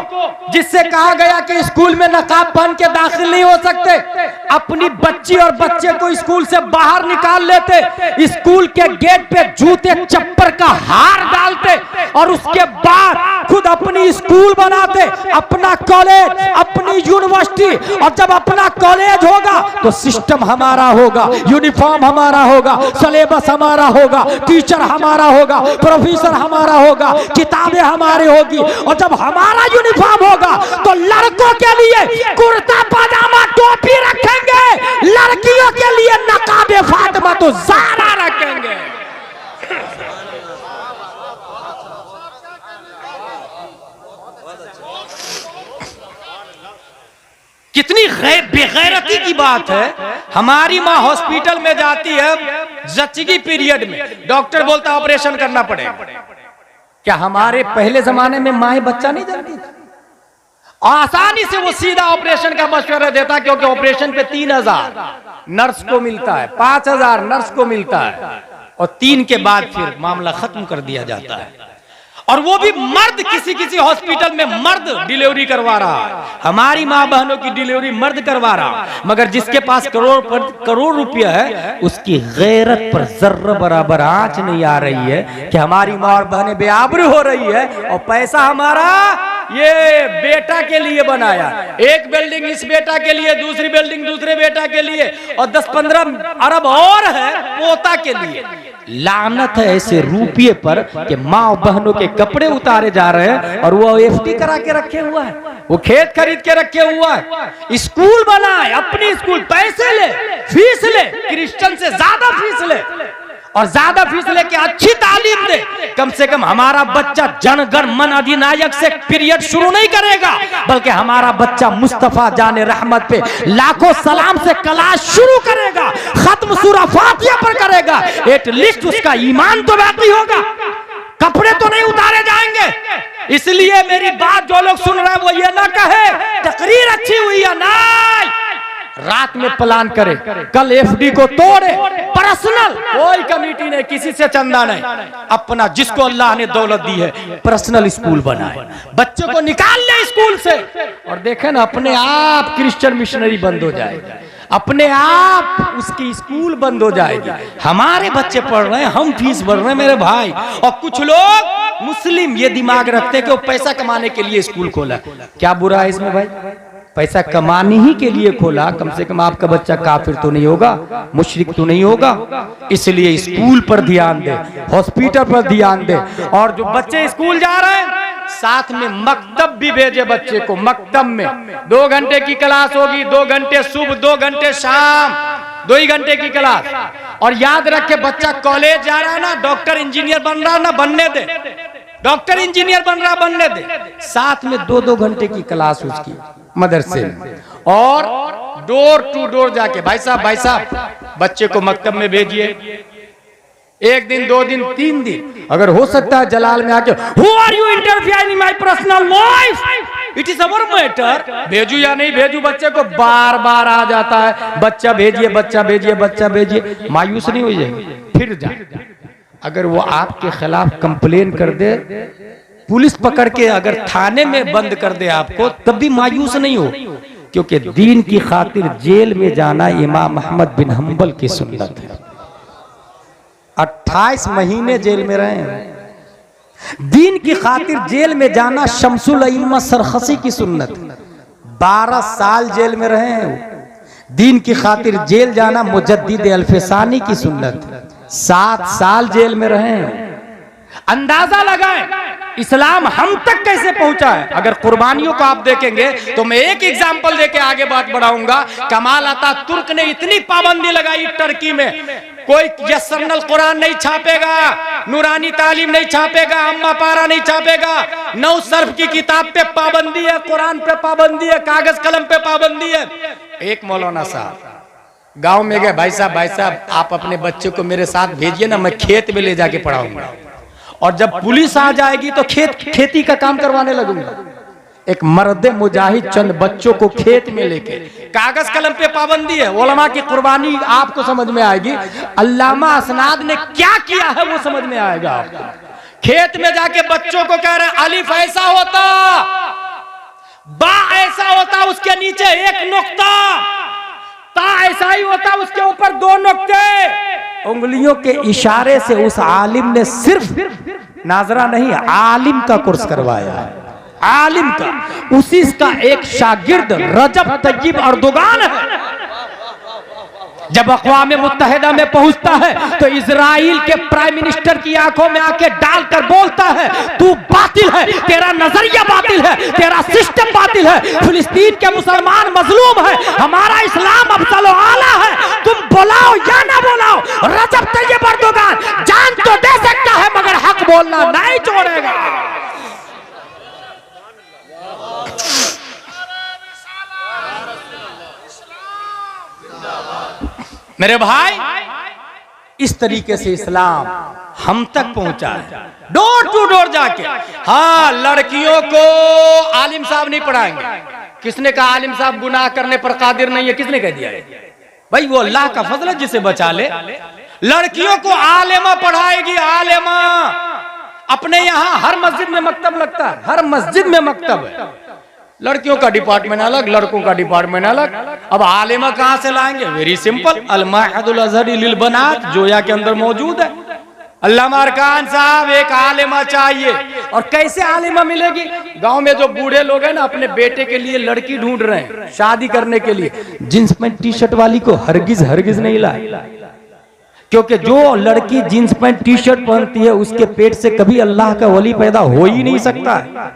जिससे कहा गया कि स्कूल में नकाब पहन के दाखिल नहीं हो सकते, अपनी बच्ची और बच्चे को स्कूल से बाहर निकाल लेते, स्कूल के गेट पे जूते चप्पल का हार डालते और उसके बाद खुद अपनी स्कूल बनाते, अपना कॉलेज, अपनी यूनिवर्सिटी। और जब अपना कॉलेज होगा तो सिस्टम हमारा होगा, यूनिफॉर्म हमारा होगा, सिलेबस हमारा होगा, टीचर हमारा होगा, प्रोफेसर हमारा होगा, किताबें हमारी होगी। और जब हमारा यूनिफॉर्म होगा तो लड़कों के लिए कुर्ता पजामा टोपी रखेंगे, लड़कियों के लिए नकाबे फातिमा तो ज़ारा रखेंगे। कितनी बेगैरती की बात है। हमारी माँ हॉस्पिटल में जाती है जच्ची पीरियड में, डॉक्टर बोलता ऑपरेशन करना पड़ेगा। क्या हमारे पहले जमाने में माए बच्चा नहीं जानती थी? आसानी से वो सीधा ऑपरेशन का मशवरा देता, क्योंकि ऑपरेशन पे 3000 नर्स को मिलता है, 5000 नर्स को मिलता है, और 3 के बाद फिर मामला खत्म कर दिया जाता है। और वो भी मर्द, किसी किसी हॉस्पिटल में मर्द डिलीवरी करवा रहा है, हमारी माँ बहनों की डिलीवरी मर्द करवा रहा है। मगर जिसके पास करोड़ रुपया है, उसकी गैरत पर जर्रा बराबर आंच नहीं आ रही है कि हमारी माँ और बहनें बेआबरू हो रही है, और पैसा हमारा ये बेटा के लिए बनाया, एक बिल्डिंग इस बेटा के लिए, दूसरी बिल्डिंग दूसरे बेटा के लिए, और 10-15 अरब और है पोता के लिए। लानत है ऐसे रुपये पर कि माँ बहनों के कपड़े उतारे जा रहे हैं, और वो एफडी करा के रखे हुआ है, वो खेत खरीद के रखे हुआ है, स्कूल बनाए, अपनी स्कूल, पैसे ले, फीस ले, क्रिश्चियन से ज्यादा फीस ले, और ज्यादा फीस लेके अच्छी तालीम दे। कम से कम हमारा बच्चा जनगण मन अधिनायक से पीरियड शुरू नहीं करेगा, बल्कि हमारा बच्चा मुस्तफा जाने रहमत पे लाखों सलाम से क्लास शुरू करेगा, खत्म सूरा फातिहा पर करेगा। एटलीस्ट उसका ईमान तो बाकी होगा, कपड़े तो नहीं उतारे जाएंगे। इसलिए मेरी बात जो लोग सुन रहे हैं वो ये ना कहे तकरीर अच्छी हुई या नहीं, रात में प्लान करे, कल एफडी को तोड़े, पर्सनल, कोई कमेटी नहीं, किसी से चंदा नहीं, अपना जिसको अल्लाह ने दौलत दी है पर्सनल स्कूल बनाए, बच्चों को निकाल ले स्कूल से, और देखें ना अपने आप क्रिश्चियन मिशनरी बंद हो जाएगी, अपने आप उसकी स्कूल बंद हो जाएगी। हमारे बच्चे पढ़ रहे हैं, हम फीस भर रहे हैं मेरे भाई, और कुछ लोग मुस्लिम ये दिमाग रखते हैं कि वो पैसा कमाने के लिए स्कूल खोला। क्या बुरा है इसमें भाई? पैसा कमाने ही के लिए खोला, कम से कम आपका बच्चा काफिर तो नहीं होगा, मुशरिक तो नहीं होगा। इसलिए स्कूल पर ध्यान दे, हॉस्पिटल पर ध्यान दे, और जो बच्चे स्कूल जा रहे हैं साथ में मकतब भी भेजे बच्चे को। मकतब में 2 घंटे की क्लास होगी, 2 घंटे सुबह, 2 घंटे शाम, 2 ही घंटे की क्लास। और याद रखे बच्चा कॉलेज जा रहा है ना, डॉक्टर इंजीनियर बन रहा है ना, बनने दे, डॉक्टर इंजीनियर बन रहा बनने दे, साथ में 2-2 घंटे की क्लास उसकी मदरसे में, और डोर टू डोर जाके भाई साहब बच्चे को मकतब में भेजिए, 1 दिन 2 दिन 3 दिन, अगर हो सकता है जलाल में आके who are you interfering in my personal life, it is our matter, भेजू या नहीं भेजू, बच्चे को बार बार आ जाता है बच्चा भेजिए, बच्चा भेजिए, बच्चा भेजिए, मायूस नहीं हो जाएंगे। फिर जा, अगर वो आपके खिलाफ कंप्लेन कर दे, पुलिस पकड़ के अगर थाने में बंद कर दे आपको, तब भी मायूस नहीं हो, क्योंकि दीन की खातिर जेल में जाना इमाम अहमद बिन हंबल की सुन्नत है। 28 महीने जेल में रहे हैं, दीन की खातिर जेल में जाना शमसुल अइम्मा सरखसी की सुन्नत। 12 साल जेल में रहे हैं, दीन की खातिर जेल जाना मुजद्दिद अल्फसानी की सुन्नत। 7 साल जेल में रहे हैं। अंदाजा लगाएं इस्लाम हम तक कैसे पहुंचा है। अगर कुर्बानियों को आप देखेंगे तो मैं एक एग्जांपल देके आगे बात बढ़ाऊंगा। कमाल अतातुर्क ने इतनी पाबंदी लगाई टर्की में, कोई यस्सरनल कुरान नहीं छापेगा, नूरानी तालीम नहीं छापेगा, अम्मा पारा नहीं छापेगा, 9 सर्फ की किताब पे पाबंदी है, कुरान पे पाबंदी है, कागज कलम पे पाबंदी है। एक मौलाना साहब गांव में गए, भाई साहब आप अपने बच्चे को मेरे साथ भेजिए ना, मैं खेत में ले जाके पढ़ाऊंगा, और जब पुलिस आ जाएगी तो खेती का काम करवाने लगूंगा। एक मर्द मुजाहिद चंद बच्चों को खेत में लेके, कागज कलम पे पाबंदी है। उलमा की कुर्बानी आपको समझ में आएगी, अल्लामा असनाद ने क्या किया है वो समझ में आएगा आपको। खेत में जाके बच्चों को कह रहे अलिफ ऐसा होता, बा ऐसा होता, उसके नीचे 1 नुक्ता, ता ऐसा ही होता, उसके ऊपर 2 नुक्ते। उंगलियों के इशारे से उस आलिम ने सिर्फ नाजरा नहीं, आलिम का कोर्स करवाया है, आलिम का। उसी का एक शागिर्द रजब तय्यब अर्दोगान है। जब अक़वाम मुत्तहिदा में पहुंचता है तो इजराइल के प्राइम मिनिस्टर की आंखों में आके डालकर बोलता है तू बातिल है, तेरा नजरिया बातिल है, तेरा सिस्टम बातिल है, फिलिस्तीन के मुसलमान मजलूम है, हमारा इस्लाम अफजल व आला है, तुम बुलाओ या ना बुलाओ। रजब तय्यब अर्दोगान जान तो दे सकता है मगर हक बोलना नहीं छोड़ेगा। मेरे भाई इस तरीके से इस्लाम हम तक पहुंचा है, डोर टू डोर जाके। हाँ, लड़कियों को आलिम साहब नहीं पढ़ाएंगे। किसने कहा आलिम साहब गुनाह करने पर कादिर नहीं है? किसने कह दिया? भाई वो अल्लाह का फजल है जिसे बचा ले। लड़कियों को आलिमा पढ़ाएगी, आलिमा। अपने यहाँ हर मस्जिद में मकतब लगता है, हर मस्जिद में मकतब है। लड़कियों का डिपार्टमेंट अलग, लड़कों का डिपार्टमेंट अलग। अब आलिमा कहां से लाएंगे? वेरी सिंपल, अल माहिदुल अज़हरी लिल बनात जोया के अंदर मौजूद है। अल्लामा अरकान साहब, एक आलिमा चाहिए। और कैसे आलिमा मिलेगी? गांव में जो बूढ़े लोग हैं ना, अपने बेटे के लिए लड़की ढूंढ रहे हैं शादी करने के लिए, जींस पैंट टी शर्ट वाली को हरगिज हरगिज नहीं लाए, क्योंकि जो लड़की जींस पैंट टी शर्ट पहनती है उसके पेट से कभी अल्लाह का वली पैदा हो ही नहीं सकता है।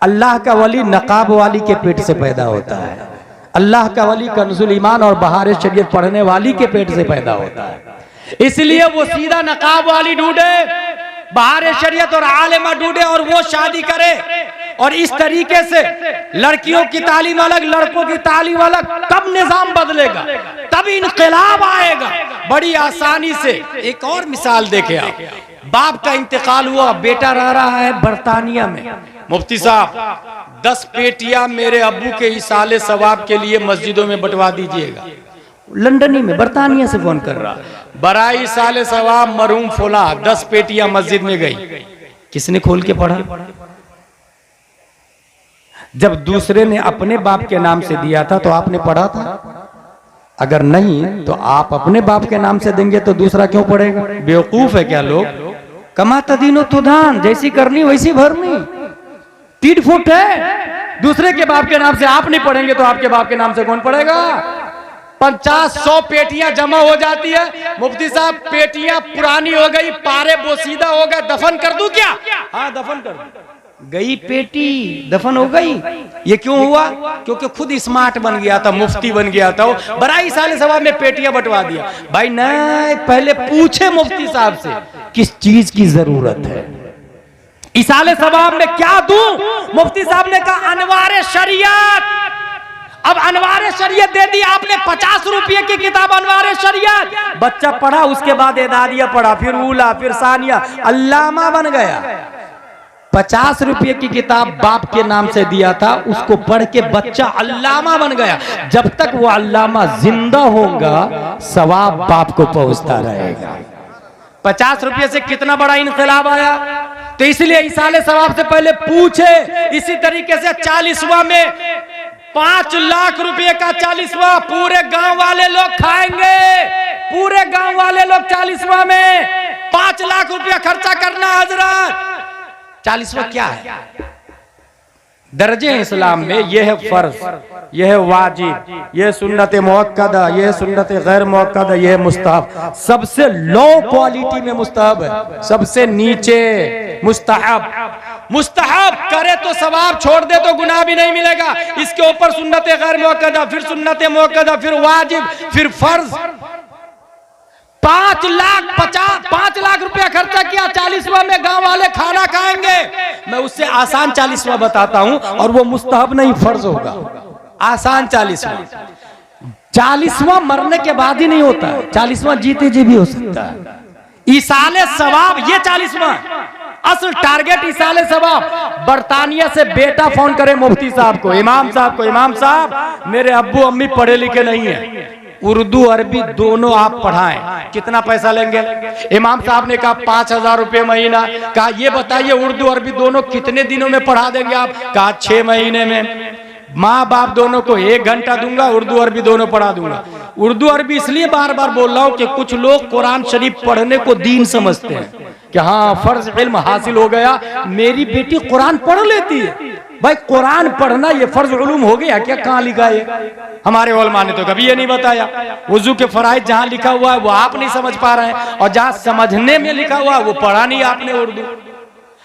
अल्लाह का वली नकाब वाली के पेट से पैदा होता है। अल्लाह का वली कंजुल ईमान और बहार शरीयत पढ़ने वाली के पेट से पैदा होता है। इसलिए वो सीधा नकाब वाली ढूंढे, बहार शरीयत और आलिमा ढूंढे और वो शादी करे। और इस तरीके से लड़कियों की तालीम अलग, लड़कों की तालीम अलग। तब निजाम बदलेगा, तब इनकलाब आएगा बड़ी आसानी से। एक और मिसाल देखे आप, बाप का इंतकाल हुआ, बेटा रह रहा है बर्तानिया में। मुफ्ती साहब 10 पेटियां मेरे अब्बू के इसाले सवाब के लिए मस्जिदों में बंटवा दीजिएगा। लंदनी में बर्तानिया से फोन कर रहा, बराई इसाले सवाब मरहूम फुला, 10 पेटियां मस्जिद में गई। किसने खोल के पढ़ा? जब दूसरे ने अपने बाप के नाम से दिया था तो आपने पढ़ा था? अगर नहीं तो आप अपने बाप के नाम से देंगे तो दूसरा क्यों पढ़ेगा? बेवकूफ है क्या लोग? कमा तदीनो तुदान, जैसी करनी वैसी भरनी। टीट फुट है। दूसरे के बाप के नाम से आप नहीं पढ़ेंगे तो आपके बाप के नाम से कौन पढ़ेगा? 50-100 पेटियां जमा हो जाती है। मुफ्ती साहब पेटियां पुरानी हो गई, पारे बोसीदा हो गए, दफन कर दूं क्या? हाँ दफन कर दूं। गई पेटी, दफन हो गई। ये क्यों हुआ? क्योंकि खुद स्मार्ट बन गया था, मुफ्ती बन गया था। बराई साले सवाब में पेटियां बंटवा दिया। भाई नहीं, पहले पूछे मुफ्ती साहब से किस चीज की जरूरत है, इसाले सवाब में क्या दूं? मुफ्ती साहब ने कहा अनवारे शरीयत। अब अनवारे शरीयत दे दी आपने, 50 रुपये की किताब अनवारे शरीयत। बच्चा पढ़ा, उसके बाद एदादिया पढ़ा, फिर उला, फिर सानिया, अल्लामा बन गया। 50 रुपये की किताब बाप के नाम से दिया था, उसको पढ़ के बच्चा अल्लामा बन गया। जब तक वो अल्लामा जिंदा होगा सवाब बाप को पहुंचता रहेगा। 50 रुपये से कितना बड़ा इनकलाब आया। तो इसलिए इसाले सवाब से पहले पूछे। इसी तरीके से 40वां में 5 लाख रुपए का 40वां पूरे गांव वाले लोग खाएंगे। पूरे गांव वाले लोग 40वां में 5 लाख रुपया खर्चा करना। हजरत 40वां क्या है? दर्जे हैं इस्लाम में। यह है फर्ज, यह है वाजिब, यह सुन्नत मुअक्कदा, यह सुन्नत गैर मुअक्कदा, यह मुस्तहब। सबसे लो क्वालिटी में मुस्तहब है, सबसे नीचे मुस्तहब। मुस्तहब करे तो सवाब, छोड़ दे तो गुनाह भी नहीं मिलेगा। इसके ऊपर सुन्नत गैर मुअक्कदा, फिर सुन्नत मुअक्कदा, फिर वाजिब, फिर फर्ज। 5 लाख रुपया खर्चा किया, 40वां में गांव वाले खाना खाएंगे। मैं उससे आसान 40वां बताता हूं, और वो मुस्तहब नहीं फर्ज होगा। आसान 40वां मरने के बाद ही नहीं होता है, 40वां जीते जी भी हो सकता है। इसाले सवाब ये 40वां असल टारगेट। इसाले सवाब। बर्तानिया से बेटा फोन करे मुफ्ती साहब को, इमाम साहब को, इमाम साहब मेरे अब्बू अम्मी पढ़े लिखे नहीं है, उर्दू अरबी दोनों आप पढ़ाएं, कितना पैसा लेंगे? इमाम साहब ने कहा 5000 रुपये महीना। कहा ये बताइए उर्दू अरबी दोनों कितने दिनों में पढ़ा देंगे आप? कहा 6 महीने में। माँ बाप दोनों को 1 घंटा दूंगा, उर्दू अरबी दोनों पढ़ा दूंगा। उर्दू अरबी इसलिए बार बार बोल रहा हूँ कि कुछ लोग कुरान शरीफ पढ़ने को दीन समझते हैं कि हाँ फर्ज इल्म हासिल हो गया, मेरी बेटी कुरान पढ़ लेती है। भाई कुरान पढ़ना ये फर्ज उलूम हो गया क्या? कहाँ लिखा है? हमारे उलमा ने तो कभी ये नहीं बताया। वुजू के फराइज जहाँ लिखा हुआ है वो आप नहीं समझ पा रहे हैं, और जहाँ समझने में लिखा हुआ है वो पढ़ा नहीं आपने उर्दू।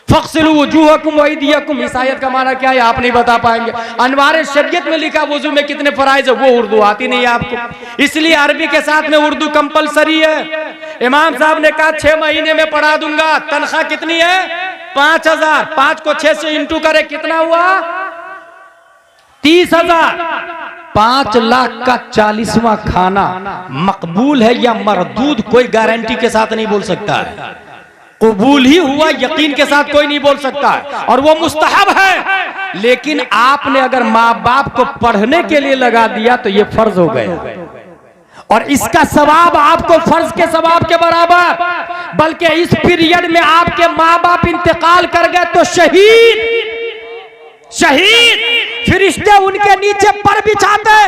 फक्सिलू वजूहकुम व अयदियकुम, इस आयत का माना क्या है आप नहीं बता पाएंगे। अनवार शरीयत में लिखा वुजू में कितने फराइज है वो उर्दू आती नहीं है आपको, इसलिए अरबी के साथ में उर्दू कंपलसरी है। इमाम साहब ने कहा 6 महीने में पढ़ा दूंगा। तनख्वाह कितनी है? 5000। 5 को 6 से इंटू करे कितना हुआ? 30,000। 5 लाख का 40वां खाना मकबूल है या मरदूद कोई गारंटी के साथ नहीं बोल सकता है। कबूल ही हुआ यकीन के साथ कोई नहीं बोल सकता है, और वो मुस्तहब है। लेकिन आपने अगर माँ बाप को पढ़ने के लिए लगा दिया तो ये फर्ज हो गया, और इसका सवाब आपको फर्ज के सवाब के बराबर, बल्कि इस पीरियड में आपके माँ बाप इंतकाल कर गए तो शहीद फरिश्ते उनके नीचे पर बिछाते।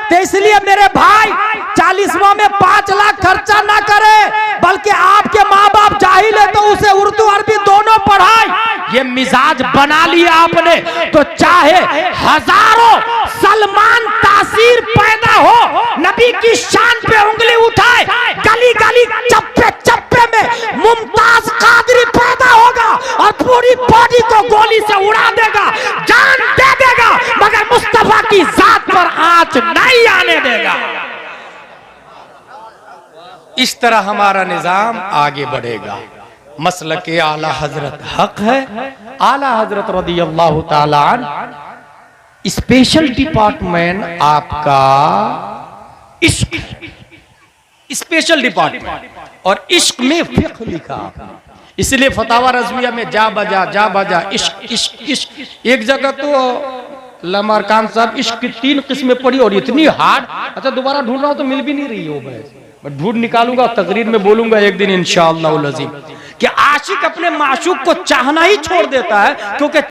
तो इसलिए मेरे भाई 40वां में 5 लाख खर्चा ना करे, बल्कि आपके माँ बाप जाहिल है तो उसे उर्दू अरबी दोनों पढ़ाए। ये मिजाज बना लिया आपने तो चाहे हजारों सलमान तासीर पैदा हो, नबी की शान पे उंगली उठाए, गली गली चप्पे चप्पे में मुमताज कादरी पैदा होगा और पूरी बॉडी को गोली से उड़ा देगा, जान दे देगा, मगर मुस्तफा की जात पर आंच नहीं आने देगा। इस तरह हमारा निजाम आगे बढ़ेगा। मसलक आला हजरत हक है। आला हजरत रज़ी अल्लाह ताला अन्हु स्पेशल डिपार्टमेंट आपका इश्क, स्पेशल डिपार्टमेंट, और इश्क में फिक्र लिखा। इसलिए फतावा रज़विया में जा बजा इश्क इश्क इश्क। एक जगह तो लमारकान साहब इश्क की 3 किस्में पढ़ी और इतनी हार्ड। अच्छा दोबारा ढूंढ रहा हूं तो मिल भी नहीं रही हो, मैं ढूंढ निकालूंगा, तकरीर में बोलूंगा एक दिन इंशाअल्लाह अज़ीम कि आशिक अपने माशूक को चाहना ही छोड़ देता है, क्योंकि